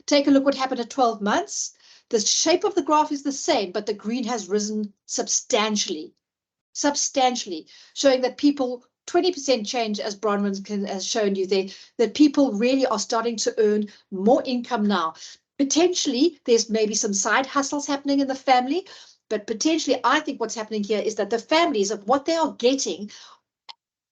Take a look what happened at 12 months. The shape of the graph is the same, but the green has risen substantially, showing that people 20% change, as Bronwyn has shown you there, that people really are starting to earn more income now. Potentially, there's maybe some side hustles happening in the family, but potentially, I think what's happening here is that the families of what they are getting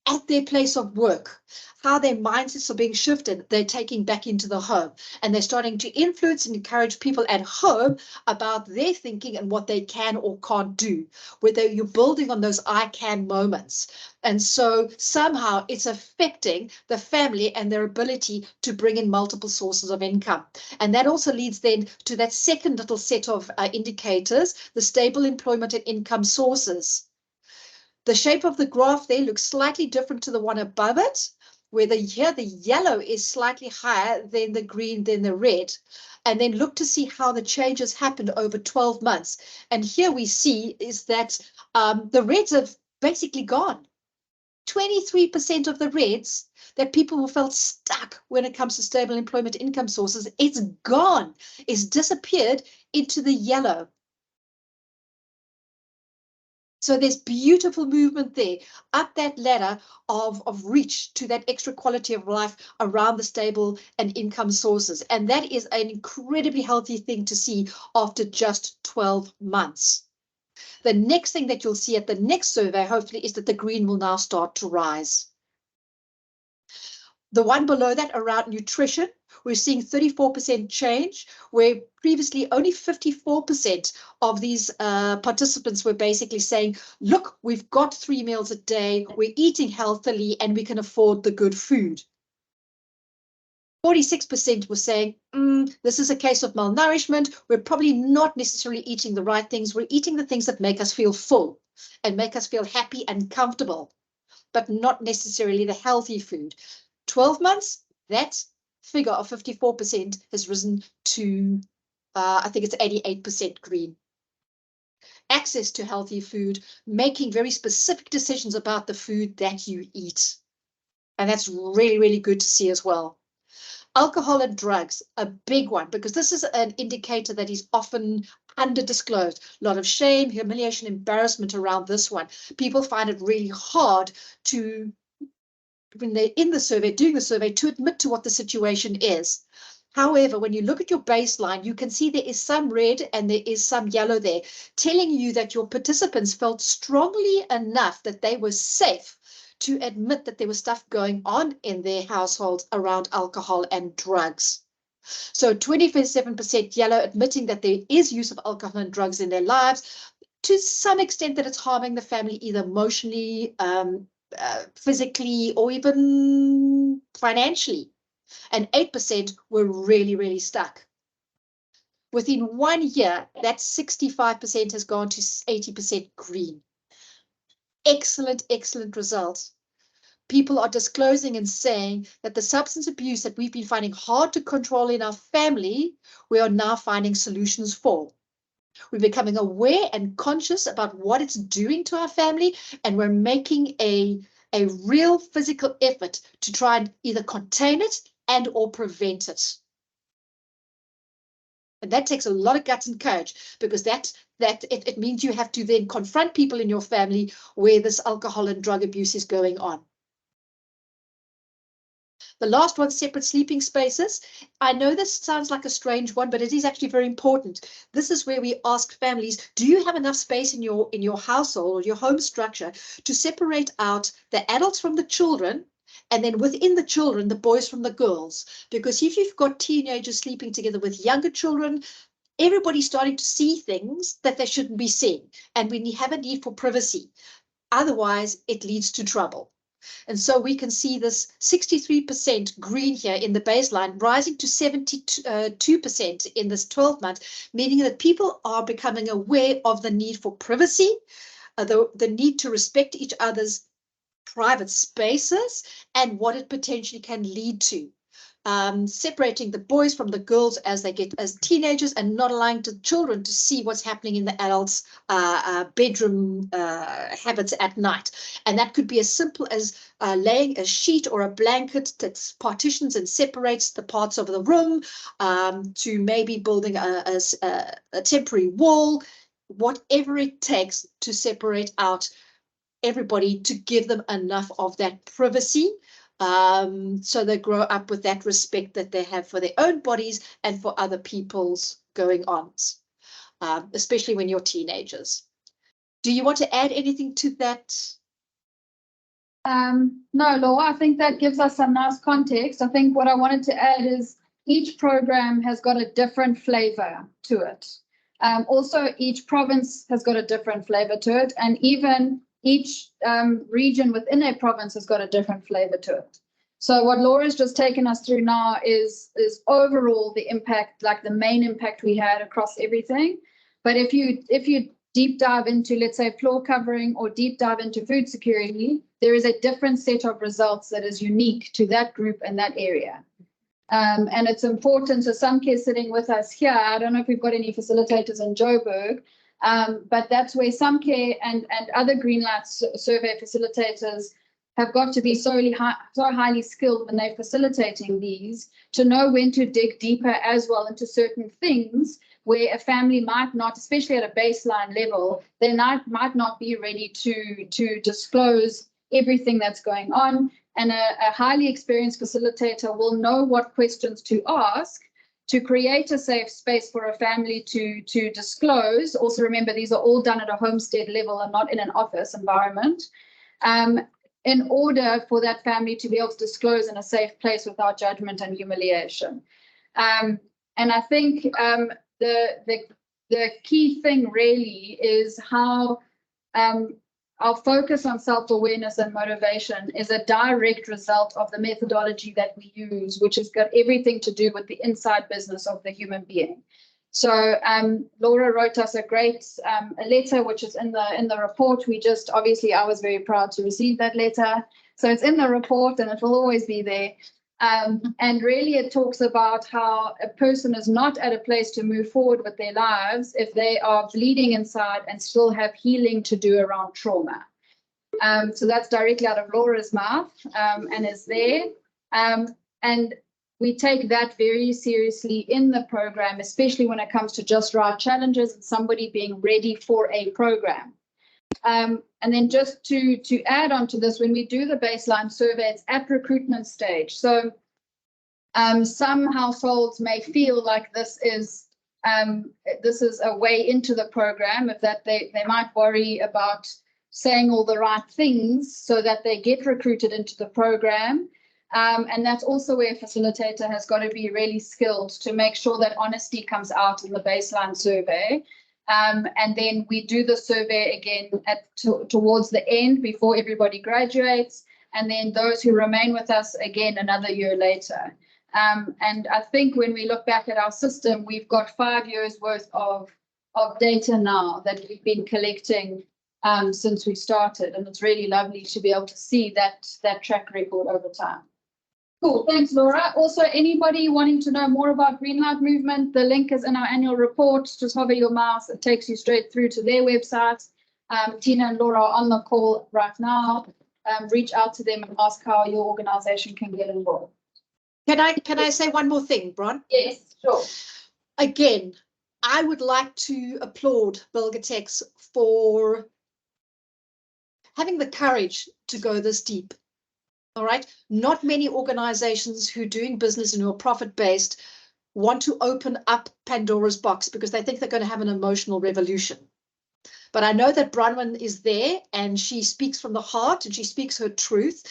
at their place of work, how their mindsets are being shifted, they're taking back into the home. And they're starting to influence and encourage people at home about their thinking and what they can or can't do, whether you're building on those I can moments. And so somehow it's affecting the family and their ability to bring in multiple sources of income. And that also leads then to that second little set of indicators, the stable employment and income sources. The shape of the graph there looks slightly different to the one above it, where here the yellow is slightly higher than the green, than the red. And then look to see how the changes happened over 12 months. And here we see is that the reds have basically gone. 23% of the reds that people who felt stuck when it comes to stable employment income sources, it's gone. It's disappeared into the yellow. So there's beautiful movement there up that ladder of reach to that extra quality of life around the stable and income sources. And that is an incredibly healthy thing to see after just 12 months. The next thing that you'll see at the next survey, hopefully, is that the green will now start to rise. The one below that around nutrition, we're seeing 34% change, where previously only 54% of these participants were basically saying, look, we've got 3 meals a day, we're eating healthily, and we can afford the good food. 46% were saying, this is a case of malnourishment. We're probably not necessarily eating the right things. We're eating the things that make us feel full and make us feel happy and comfortable, but not necessarily the healthy food. 12 months, that figure of 54% has risen to, I think it's 88% green. Access to healthy food, making very specific decisions about the food that you eat. And that's really, really good to see as well. Alcohol and drugs, a big one, because this is an indicator that is often under-disclosed. A lot of shame, humiliation, embarrassment around this one. People find it really hard to, when they're in the survey, doing the survey, to admit to what the situation is. However, when you look at your baseline, you can see there is some red and there is some yellow there, telling you that your participants felt strongly enough that they were safe to admit that there was stuff going on in their households around alcohol and drugs. So 27% yellow, admitting that there is use of alcohol and drugs in their lives, to some extent that it's harming the family, either emotionally, physically, or even financially. And 8% were really, really stuck. Within 1 year, that 65% has gone to 80% green. Excellent, excellent results. People are disclosing and saying that the substance abuse that we've been finding hard to control in our family, we are now finding solutions for. We're becoming aware and conscious about what it's doing to our family, and we're making a real physical effort to try and either contain it and or prevent it. And that takes a lot of guts and courage, because it means you have to then confront people in your family where this alcohol and drug abuse is going on. The last one, separate sleeping spaces. I know this sounds like a strange one, but it is actually very important. This is where we ask families, do you have enough space in your household or your home structure to separate out the adults from the children, and then within the children, the boys from the girls? Because if you've got teenagers sleeping together with younger children, everybody's starting to see things that they shouldn't be seeing, and we have a need for privacy. Otherwise, it leads to trouble. And so we can see this 63% green here in the baseline, rising to 72% in this 12 months, meaning that people are becoming aware of the need for privacy, the need to respect each other's private spaces, and what it potentially can lead to. Separating the boys from the girls as they get as teenagers, and not allowing the children to see what's happening in the adults' bedroom habits at night. And that could be as simple as laying a sheet or a blanket that partitions and separates the parts of the room, to maybe building a temporary wall, whatever it takes to separate out everybody, to give them enough of that privacy. So they grow up with that respect that they have for their own bodies and for other people's going ons, especially when you're teenagers. Do you want to add anything to that? No, Laura, I think that gives us some nice context. I think what I wanted to add is each program has got a different flavor to it. Also, each province has got a different flavor to it, and even each region within a province has got a different flavor to it. So what Laura's just taken us through now is overall the impact, like the main impact we had across everything. But if you deep dive into, let's say, floor covering, or deep dive into food security, there is a different set of results that is unique to that group and that area. And it's important. So Samke sitting with us here, I don't know if we've got any facilitators in Joburg, but that's where Samke and other Greenlight survey facilitators have got to be so highly skilled when they're facilitating these, to know when to dig deeper as well into certain things where a family might not, especially at a baseline level, they might not be ready to disclose everything that's going on. And a highly experienced facilitator will know what questions to ask to create a safe space for a family to disclose. Also remember, these are all done at a homestead level and not in an office environment. in order for that family to be able to disclose in a safe place without judgment and humiliation. And I think the key thing really is how our focus on self-awareness and motivation is a direct result of the methodology that we use, which has got everything to do with the inside business of the human being. So Laura wrote us a great a letter, which is in the report. We just, obviously, I was very proud to receive that letter. So it's in the report and it will always be there. And really it talks about how a person is not at a place to move forward with their lives if they are bleeding inside and still have healing to do around trauma. So that's directly out of Laura's mouth and is there. And we take that very seriously in the program, especially when it comes to just right challenges and somebody being ready for a program. And then just to add on to this, when we do the baseline survey, it's at recruitment stage. So some households may feel like this is a way into the program, if that they might worry about saying all the right things so that they get recruited into the program. And that's also where a facilitator has got to be really skilled to make sure that honesty comes out in the baseline survey. And then we do the survey again towards the end before everybody graduates, and then those who remain with us again another year later. And I think when we look back at our system, we've got 5 years worth of data now that we've been collecting since we started, and it's really lovely to be able to see that track record over time. Cool, thanks, Laura. Also, anybody wanting to know more about Greenlight Movement, the link is in our annual report. Just hover your mouse, it takes you straight through to their website. Tina and Laura are on the call right now. Reach out to them and ask how your organization can get involved. Can I say one more thing, Bron? Yes, sure. Again, I would like to applaud Belgatex for having the courage to go this deep. All right, not many organizations who are doing business and who are profit-based want to open up Pandora's box because they think they're going to have an emotional revolution. But I know that Bronwyn is there and she speaks from the heart and she speaks her truth.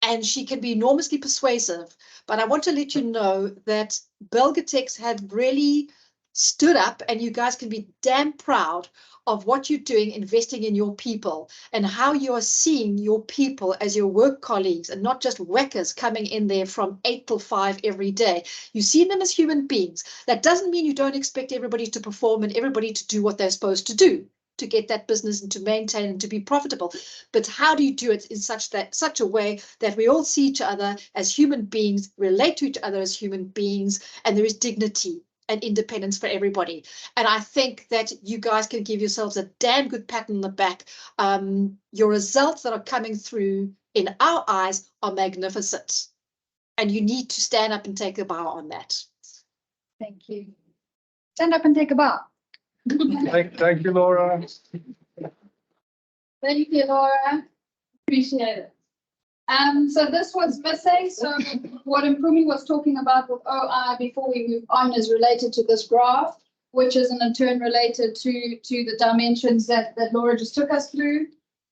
And she can be enormously persuasive. But I want to let you know that Belgatex had really stood up, and you guys can be damn proud of what you're doing, investing in your people and how you are seeing your people as your work colleagues and not just whackers coming in there from 8 till 5 every day. You see them as human beings. That doesn't mean you don't expect everybody to perform and everybody to do what they're supposed to do to get that business and to maintain and to be profitable. But how do you do it in such a way that we all see each other as human beings, relate to each other as human beings, and there is dignity and independence for everybody. And I think that you guys can give yourselves a damn good pat on the back. Your results that are coming through in our eyes are magnificent. And you need to stand up and take a bow on that. Thank you. Stand up and take a bow. Thank you, Laura. Thank you, Laura. Appreciate it. So this was missing. So what Mpumi was talking about with OI before we move on is related to this graph, which is in turn related to the dimensions that Laura just took us through.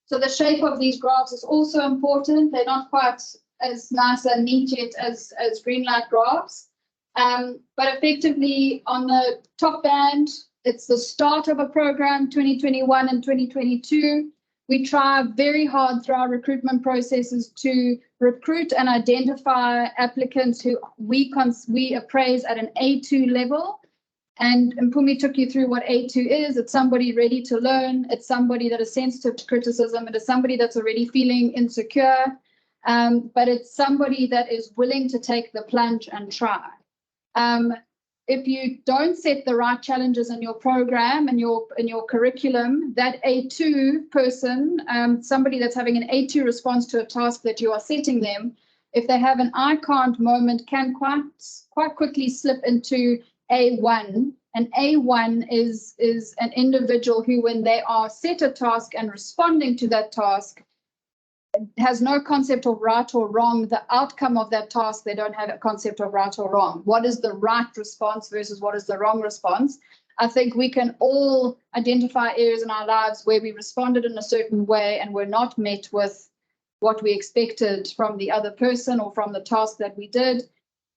So the shape of these graphs is also important. They're not quite as nice and neat yet as Greenlight graphs. But effectively on the top band, it's the start of a program, 2021 and 2022. We try very hard through our recruitment processes to recruit and identify applicants who we appraise at an A2 level. And Mpumi took you through what A2 is. It's somebody ready to learn. It's somebody that is sensitive to criticism. It is somebody that's already feeling insecure. But it's somebody that is willing to take the plunge and try. If you don't set the right challenges in your program and in your curriculum, that A2 person, somebody that's having an A2 response to a task that you are setting them, if they have an I can't moment, can quite quickly slip into A1. And A1 is an individual who, when they are set a task and responding to that task, has no concept of right or wrong. The outcome of that task, they don't have a concept of right or wrong. What is the right response versus what is the wrong response? I think we can all identify areas in our lives where we responded in a certain way and were not met with what we expected from the other person or from the task that we did,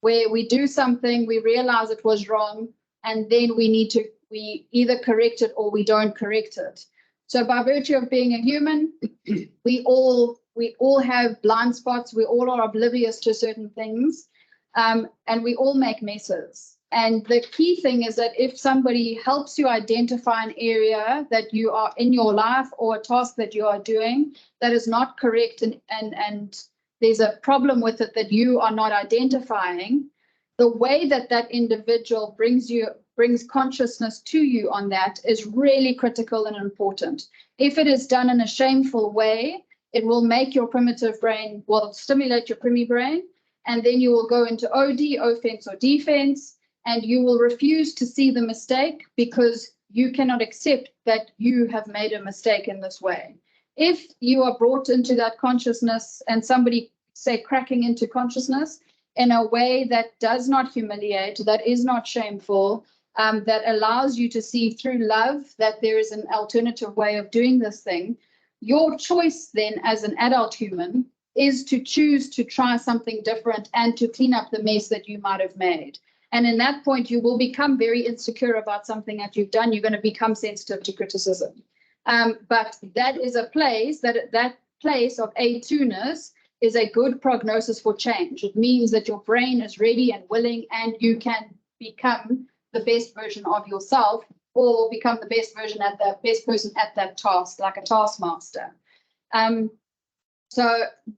where we do something, we realize it was wrong, and then we either correct it or we don't correct it. So by virtue of being a human, we all have blind spots. We all are oblivious to certain things, and we all make messes. And the key thing is that if somebody helps you identify an area that you are in your life or a task that you are doing that is not correct and there's a problem with it that you are not identifying, the way that that individual brings consciousness to you on that is really critical and important. If it is done in a shameful way, it will make your primitive brain, will stimulate your primi brain, and then you will go into OD, offense or defense, and you will refuse to see the mistake because you cannot accept that you have made a mistake in this way. If you are brought into that consciousness and somebody, say, cracking into consciousness in a way that does not humiliate, that is not shameful, that allows you to see through love that there is an alternative way of doing this thing, your choice then as an adult human is to choose to try something different and to clean up the mess that you might have made. And in that point, you will become very insecure about something that you've done. You're going to become sensitive to criticism. But that is a place, that place of A2-ness is a good prognosis for change. It means that your brain is ready and willing, and you can become the best version of yourself or become the best version at the best person at that task, like a taskmaster. So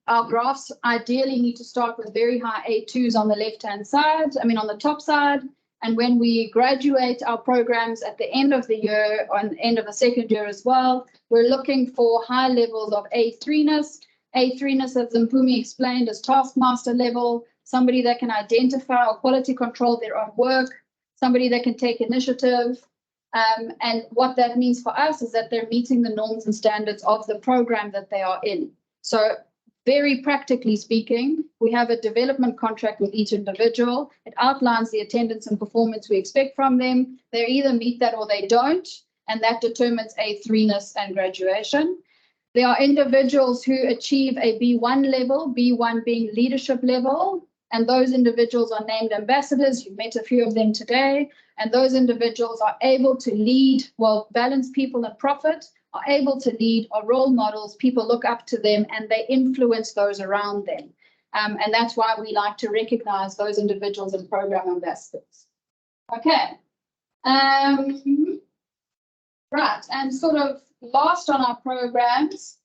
our graphs ideally need to start with very high A2s on the left-hand side, on the top side. And when we graduate our programs at the end of the year, or the end of the second year as well, we're looking for high levels of A3-ness. A3-ness, as Mpumi explained, is taskmaster level, somebody that can identify or quality control their own work, somebody that can take initiative. And what that means for us is that they're meeting the norms and standards of the program that they are in. So very practically speaking, we have a development contract with each individual. It outlines the attendance and performance we expect from them. They either meet that or they don't, and that determines A3-ness and graduation. There are individuals who achieve a B1 level, B1 being leadership level, and those individuals are named ambassadors. You met a few of them today, and those individuals are able to lead, balance people and profit, are able to lead, are role models, people look up to them, and they influence those around them. And that's why we like to recognize those individuals and program ambassadors. Okay. Right, and sort of last on our programs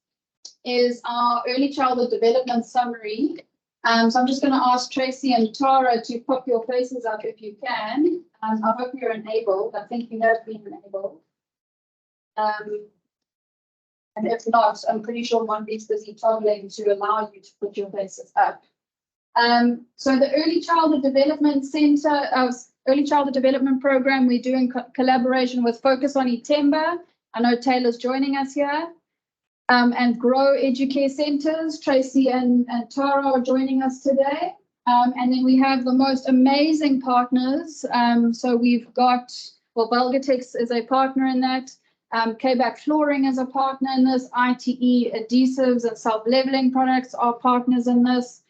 is our early childhood development summary. So I'm just going to ask Tracy and Tara to pop your faces up if you can. I hope you're enabled. I think you have been enabled. And if not, I'm pretty sure Monty's busy toggling to allow you to put your faces up. So the Early Childhood Development Center, Early Childhood Development Program, we do in collaboration with Focus on Itemba. I know Taylor's joining us here. And Grow Educare Centers, Tracy and Tara are joining us today. And then we have the most amazing partners. So we've got, Belgatex is a partner in that. K-Back Flooring is a partner in this. ITE Adhesives and Self-Leveling Products are partners in this.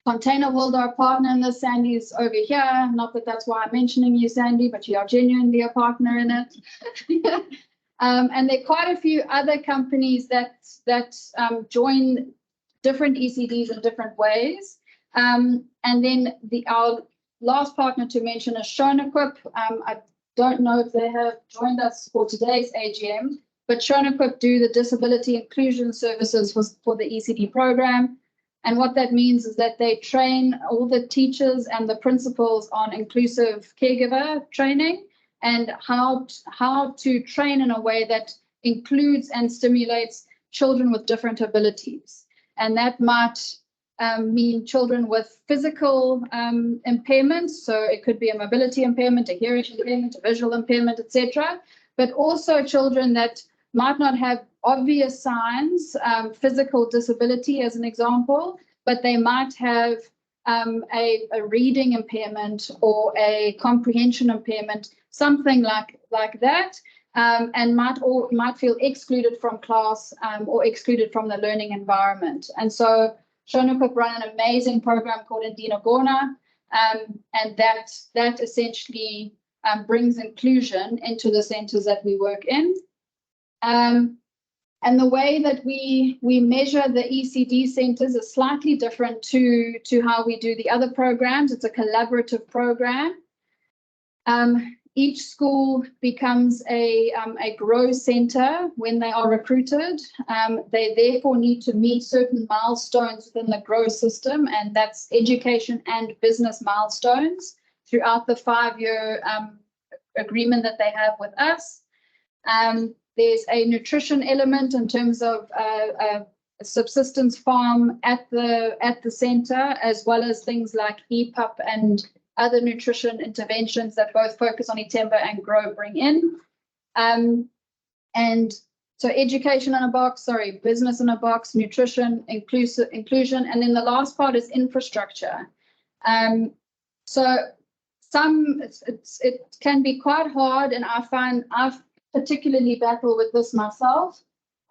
Container World are a partner in this. Sandy's over here. Not that that's why I'm mentioning you, Sandy, but you are genuinely a partner in it. And there are quite a few other companies that join different ECDs in different ways. And then our last partner to mention is Shonequip. I don't know if they have joined us for today's AGM, but Shonequip do the disability inclusion services for the ECD program. And what that means is that they train all the teachers and the principals on inclusive caregiver training and how to train in a way that includes and stimulates children with different abilities. And that might mean children with physical impairments. So it could be a mobility impairment, a hearing impairment, a visual impairment, etc. But also children that might not have obvious signs, physical disability as an example, but they might have a reading impairment or a comprehension impairment, something like that, and might feel excluded from class or excluded from the learning environment. And so Shonukuk run an amazing program called Indina Gona, and that essentially brings inclusion into the centers that we work in. And the way that we measure the ECD centers is slightly different to how we do the other programs. It's a collaborative program. Each school becomes a grow center when they are recruited. They therefore need to meet certain milestones within the grow system, and that's education and business milestones throughout the 5-year agreement that they have with us. There's a nutrition element in terms of a subsistence farm at the center, as well as things like EPUP and other nutrition interventions that both Focus on Itemba and Grow bring in. And so education in a box, business in a box, nutrition, inclusion, and then the last part is infrastructure. So it can be quite hard, and I find I've particularly battle with this myself,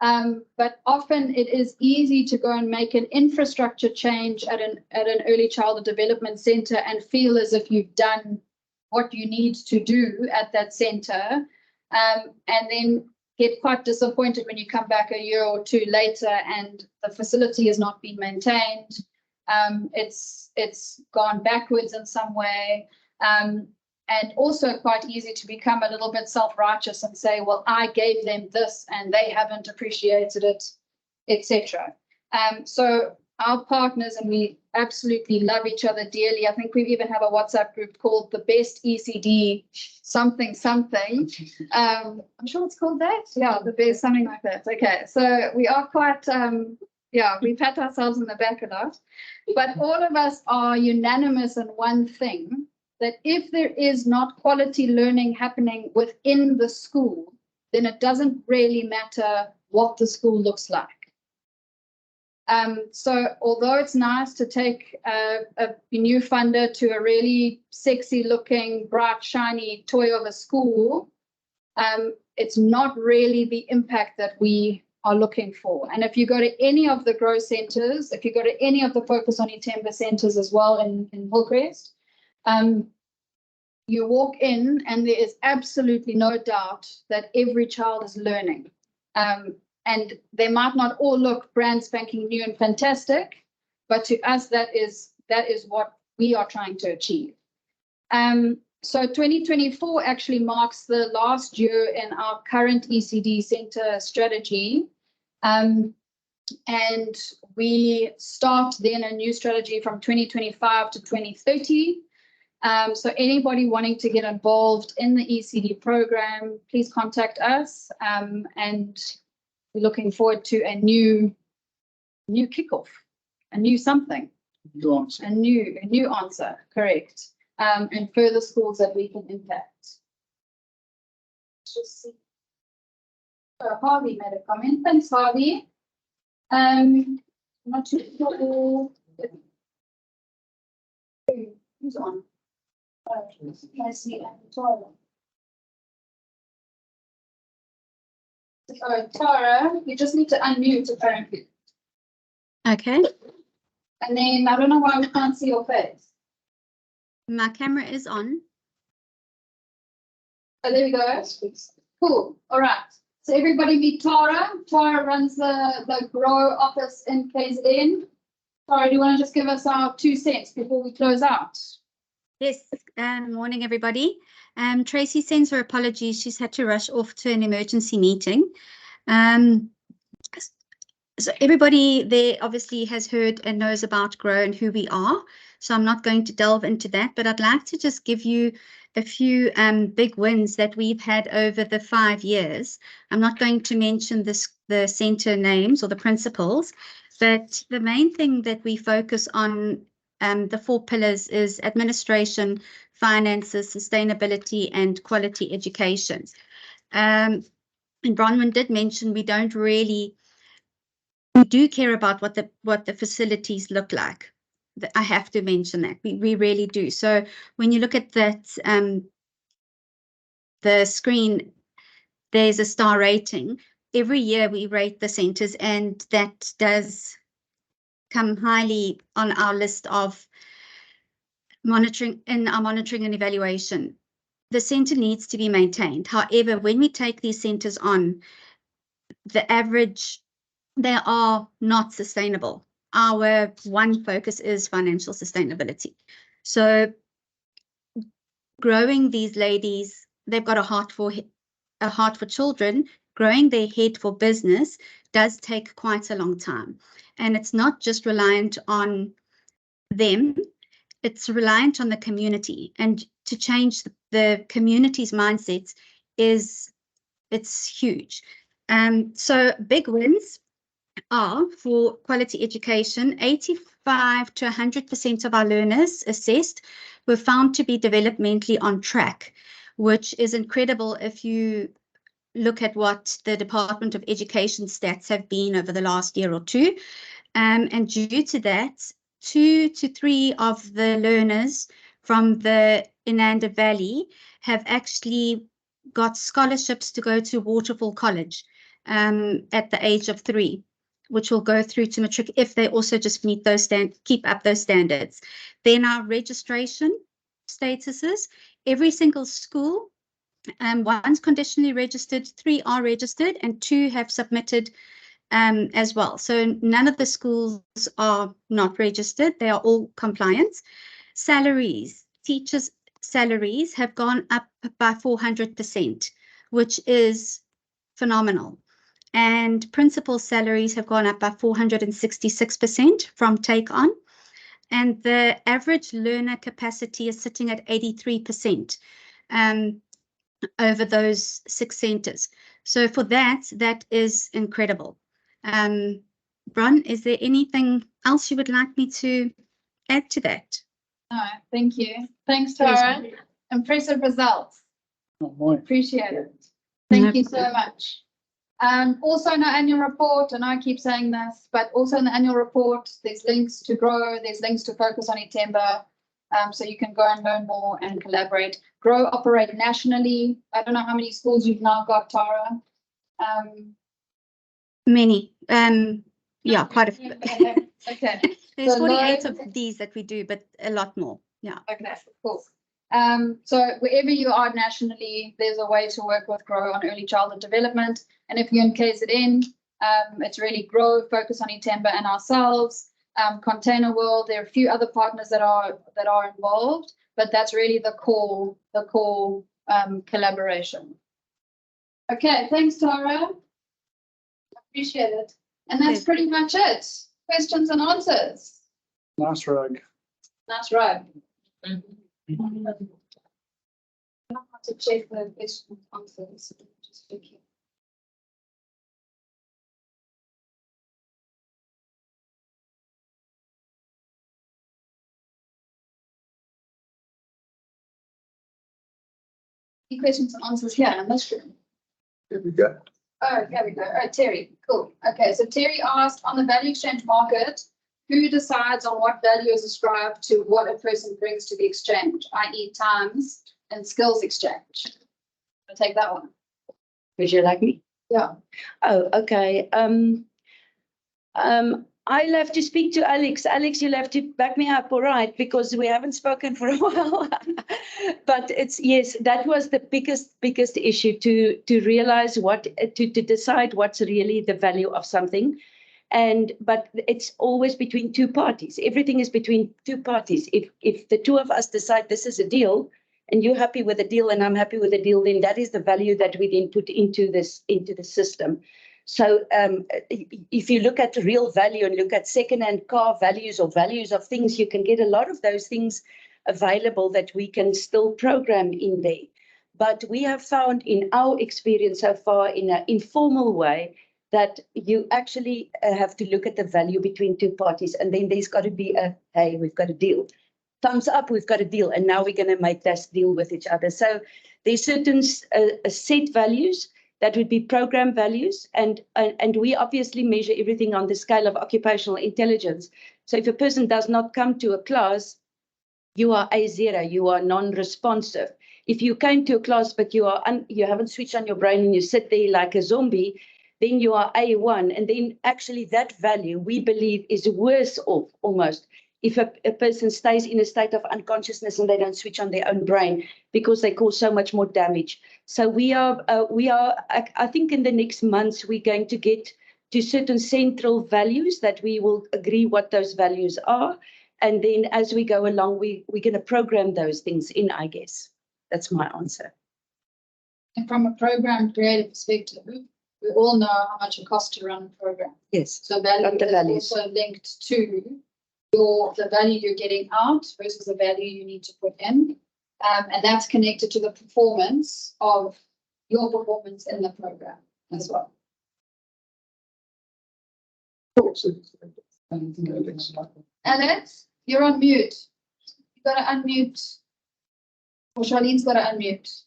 but often it is easy to go and make an infrastructure change at an early childhood development center and feel as if you've done what you need to do at that center, and then get quite disappointed when you come back a year or two later and the facility has not been maintained. It's gone backwards in some way. And also quite easy to become a little bit self-righteous and say, well, I gave them this and they haven't appreciated it, etc. So our partners, and we absolutely love each other dearly. I think we even have a WhatsApp group called the Best ECD something. I'm sure it's called that. Yeah, the best, something like that. Okay, so we are quite, we pat ourselves in the back a lot. But all of us are unanimous in one thing, that if there is not quality learning happening within the school, then it doesn't really matter what the school looks like. So although it's nice to take a new funder to a really sexy looking, bright, shiny toy of a school, it's not really the impact that we are looking for. And if you go to any of the Grow centers, if you go to any of the Focus on Itemba centers as well in Hillcrest, you walk in and there is absolutely no doubt that every child is learning. And they might not all look brand spanking new and fantastic, but to us, that is what we are trying to achieve. So 2024 actually marks the last year in our current ECD center strategy. And we start then a new strategy from 2025 to 2030. So anybody wanting to get involved in the ECD program, please contact us. And we're looking forward to a new kickoff, a new something, a new answer, correct, and further schools that we can impact. Just see. Harvey made a comment. Thanks, Harvey. Not too sure. Who's on? I see. Tara, you just need to unmute apparently. Okay. And then I don't know why we can't see your face. My camera is on. Oh, there we go. Cool. All right. So everybody meet Tara. Tara runs the Grow office in KZN. Tara, do you want to just give us our 2 cents before we close out? Yes. Morning, everybody. Tracy sends her apologies. She's had to rush off to an emergency meeting. So everybody there obviously has heard and knows about Grow and who we are. So I'm not going to delve into that, but I'd like to just give you a few big wins that we've had over the 5 years. I'm not going to mention the center names or the principals, but the main thing that we focus on, the 4 pillars, is administration, finances, sustainability, and quality education. And Bronwyn did mention we do care about what the facilities look like. I have to mention that. We really do. So when you look at that, the screen, there's a star rating. Every year we rate the centres, and that does come highly on our list of monitoring and evaluation. The centre needs to be maintained. However, when we take these centres on, the average, they are not sustainable. Our one focus is financial sustainability. So growing these ladies, they've got a heart for children. Growing their head for business does take quite a long time. And it's not just reliant on them, it's reliant on the community. And to change the community's mindsets it's huge. So big wins are for quality education. 85 to 100% of our learners assessed were found to be developmentally on track, which is incredible if you look at what the Department of Education stats have been over the last year or two. And due to that, 2 to 3 of the learners from the Inanda Valley have actually got scholarships to go to Waterfall College at the age of 3, which will go through to matric if they also just meet those keep up those standards. Then our registration statuses, every single school, one's conditionally registered, 3 are registered, and 2 have submitted as well. So none of the schools are not registered. They are all compliant. Salaries, teachers' salaries have gone up by 400%, which is phenomenal. And principal salaries have gone up by 466% from take on. And the average learner capacity is sitting at 83% over those 6 centres. So for that is incredible. Bron, is there anything else you would like me to add to that? No, thank you. Thanks, Tara. Impressive results. Appreciate it. Thank you so much. Also in our annual report, and I keep saying this, but also in the annual report, there's links to grow, there's links to focus on Itemba, so you can go and learn more and collaborate. Grow, operate nationally. I don't know how many schools you've now got, Tara. Many. Yeah, quite a few. Okay. There's So 48 of these that we do, but a lot more. Yeah. Okay, cool. So wherever you are nationally, there's a way to work with Grow on early childhood development. And if you're in KZN, it's really Grow, focus on Itemba and ourselves. Container World, there are a few other partners that are involved, but that's really the core collaboration. Okay, thanks, Tara. Appreciate it. And that's pretty much it. Questions and answers. Nice rug. Nice rug. I have to check the questions and answers. Just check here. Any questions and answers here in this room? Here we go. Oh, here we go. Oh, Terry, cool. Okay, so Terry asked, on the value exchange market, who decides on what value is ascribed to what a person brings to the exchange, i.e. times and skills exchange? I'll take that one. Would you like me? Yeah. Oh, okay. I'll have to speak to Alex. Alex, you'll have to back me up, all right, because we haven't spoken for a while. But it's, yes, that was the biggest issue, to realize to decide what's really the value of something. But it's always between 2 parties. Everything is between 2 parties. If the 2 of us decide this is a deal, and you're happy with the deal and I'm happy with the deal, then that is the value that we then put into the system. So if you look at real value and look at second-hand car values or values of things, you can get a lot of those things available that we can still program in there. But we have found in our experience so far, in an informal way, that you actually have to look at the value between 2 parties, and then there's got to be hey, we've got a deal. Thumbs up, we've got a deal, and now we're going to make this deal with each other. So there's certain set values that would be program values, and we obviously measure everything on the scale of occupational intelligence. So if a person does not come to a class, you are A0, you are non-responsive. If you came to a class, but you haven't switched on your brain and you sit there like a zombie, then you are A1. And then actually that value, we believe, is worse off almost if a person stays in a state of unconsciousness and they don't switch on their own brain, because they cause so much more damage. So I think in the next months, we're going to get to certain central values that we will agree what those values are. And then as we go along, we're going to program those things in, I guess. That's my answer. And from a program creative perspective, we all know how much it costs to run a program. Yes. So value is also linked to the value you're getting out versus the value you need to put in. And that's connected to the performance of your performance in the program as well. Alex, you're on mute. You've got to unmute. Or Charlene's got to unmute.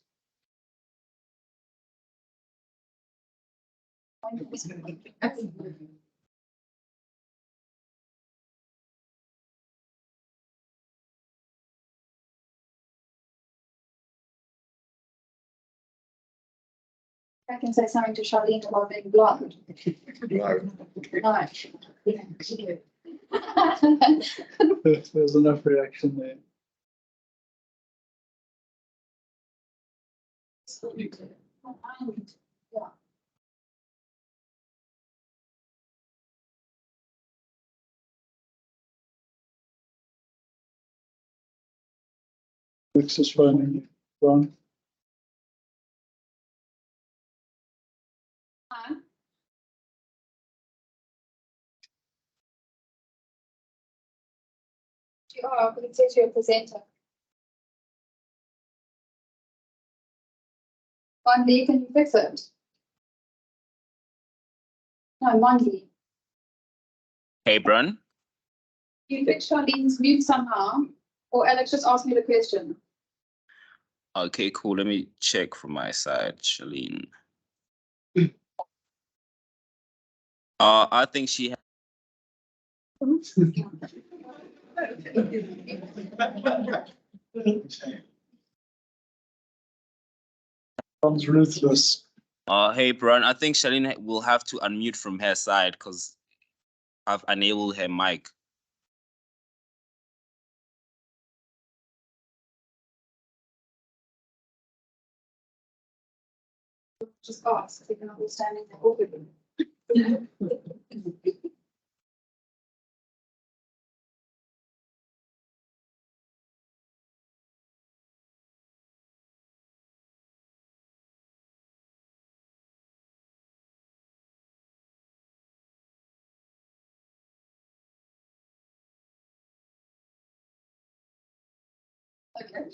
I can say something to Charlene about being blonde. No. There's enough reaction there. Yeah. Alex is phoning Ron. You are, but it says you're a presenter. Monday, can you fix it? No, Monday. Hey, Brun. You fix Charlene's mute somehow, or Alex just asked me the question. Okay, cool. Let me check from my side, Charlene. I think she has. Sounds ruthless. Hey, Brun. I think Charlene will have to unmute from her side because I've enabled her mic. Just ask if you can understand it. Okay.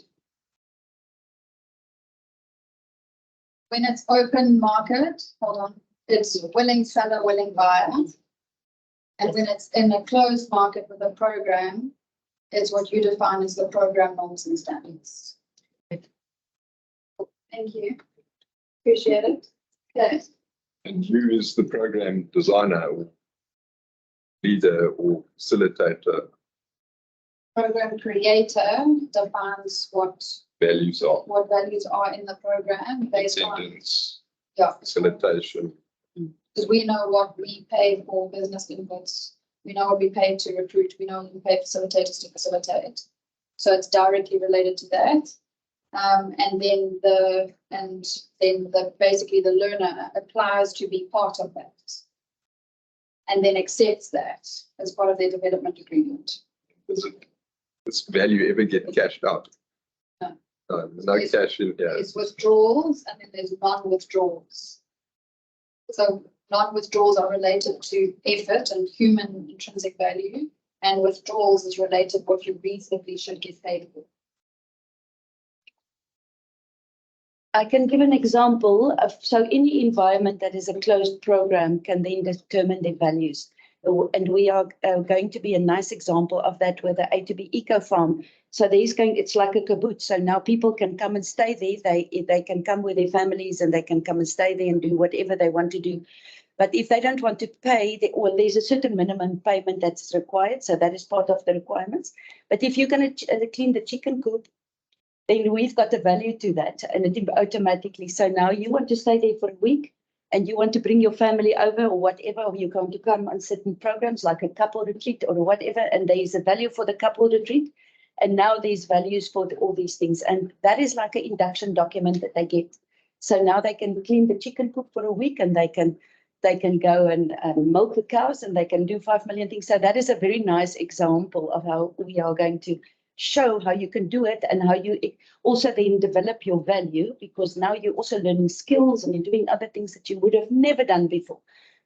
When it's open market, hold on, it's willing seller, willing buyer. And when it's in a closed market with a program, it's what you define as the program norms and standards. Thank you. Appreciate it. Okay. And who is the program designer or leader or facilitator? Program creator defines what values are in the program based attendance, on facilitation. Because we know what we pay for business inputs, we know what we pay to recruit, we know what we pay facilitators to facilitate. So it's directly related to that. And then basically the learner applies to be part of that. And then accepts that as part of their development agreement. Does this value ever get cashed out? No. No cash in here. There's withdrawals and then there's non-withdrawals. So non-withdrawals are related to effort and human intrinsic value, and withdrawals is related to what you reasonably should get paid for. I can give an example of, so any environment that is a closed program can then determine their values. And we are going to be a nice example of that with the A2B Eco Farm. So it's like a kibbutz. So now people can come and stay there. They can come with their families and they can come and stay there and do whatever they want to do. But if they don't want to pay, there's a certain minimum payment that's required. So that is part of the requirements. But if you're going to clean the chicken coop, then we've got a value to that, and it automatically. So now you want to stay there for a week, and you want to bring your family over or whatever, or you're going to come on certain programs like a couple retreat or whatever, and there is a value for the couple retreat. And now there's values for all these things. And that is like an induction document that they get. So now they can clean the chicken coop for a week, and they can go and milk the cows, and they can do 5 million things. So that is a very nice example of how we are going to show how you can do it, and how you also then develop your value, because now you're also learning skills and you're doing other things that you would have never done before.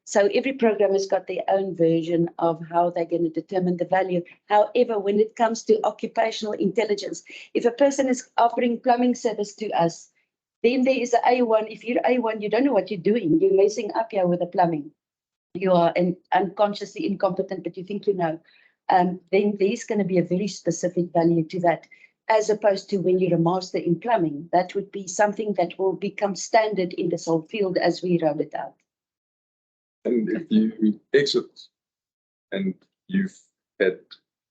So every program has got their own version of how they're going to determine the value. However, when it comes to occupational intelligence, if a person is offering plumbing service to us, then there is an A1. If you're A1, you don't know what you're doing. You're messing up here with the plumbing. You are unconsciously incompetent, but you think you know. Then there's going to be a very specific value to that, as opposed to when you're a master in plumbing. That would be something that will become standard in this whole field as we roll it out. And if you exit and you've had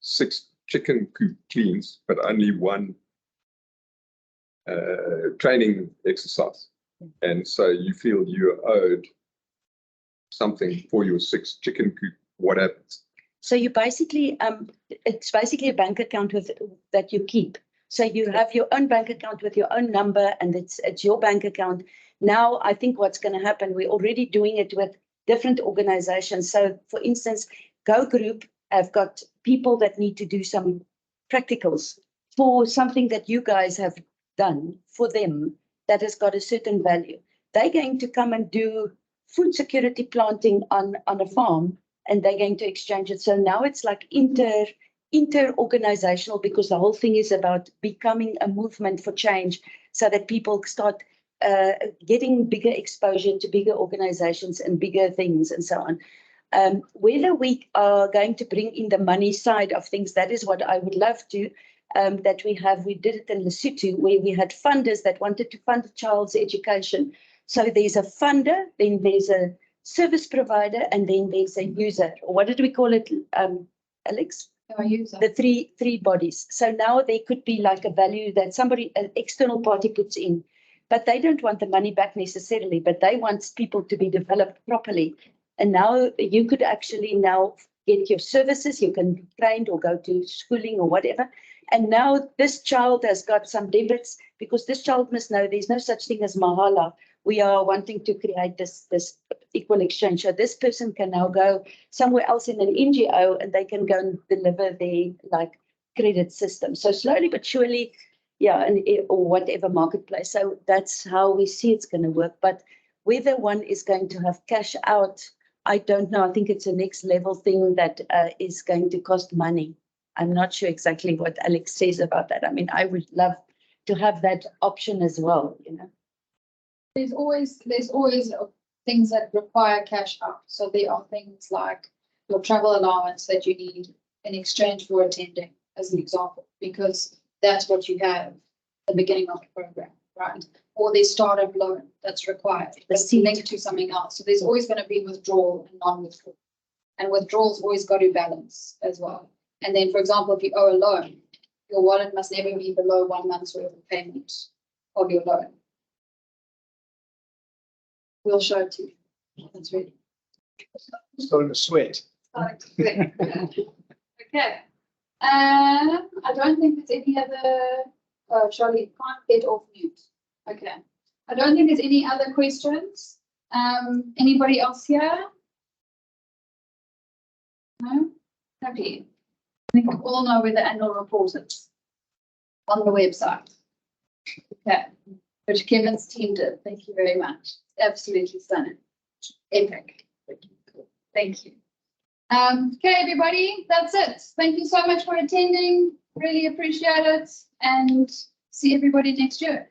6 chicken coop cleans, but only 1 training exercise, and so you feel you're owed something for your 6 chicken coop, what happens? So you basically, it's basically a bank account that you keep. So you have your own bank account with your own number, and it's your bank account. Now, I think what's going to happen, we're already doing it with different organizations. So, for instance, Go Group have got people that need to do some practicals for something that you guys have done for them that has got a certain value. They're going to come and do food security planting on a farm, and they're going to exchange it. So now it's like inter-organizational, because the whole thing is about becoming a movement for change, so that people start getting bigger exposure to bigger organizations and bigger things and so on. Whether we are going to bring in the money side of things, that is what I would love to, that we did it in Lesotho, where we had funders that wanted to fund a child's education. So there's a funder, then there's a service provider, and then there's a user. Or what did we call it, Alex? A user. The three bodies. So now there could be like a value that somebody, an external party, puts in, but they don't want the money back necessarily, but they want people to be developed properly. And now you could actually now get your services, you can be trained or go to schooling or whatever. And now this child has got some debits, because this child must know there's no such thing as mahala. We are wanting to create this equal exchange. So this person can now go somewhere else in an NGO, and they can go and deliver their like credit system. So slowly but surely, yeah, or whatever marketplace. So that's how we see it's going to work. But whether one is going to have cash out, I don't know. I think it's a next level thing that is going to cost money. I'm not sure exactly what Alex says about that. I mean, I would love to have that option as well, you know. There's always things that require cash out. So there are things like your travel allowance that you need in exchange for attending, as an example, because that's what you have at the beginning of the program, right? Or there's startup loan that's required. That's linked to something else. So there's always going to be withdrawal and non-withdrawal. And withdrawals always got to balance as well. And then, for example, if you owe a loan, your wallet must never be below 1 month's worth of payment of your loan. We'll show it to you. That's ready. Starting to sweat. Okay. I don't think there's any other. Charlie can't get off mute. Okay. I don't think there's any other questions. Anybody else here? No? Happy. I think we all know where the annual report is on the website. Okay. Which Kevin's team did. Thank you very much. Absolutely stunning. Epic. Thank you. Okay, everybody, that's it. Thank you so much for attending. Really appreciate it, and see everybody next year.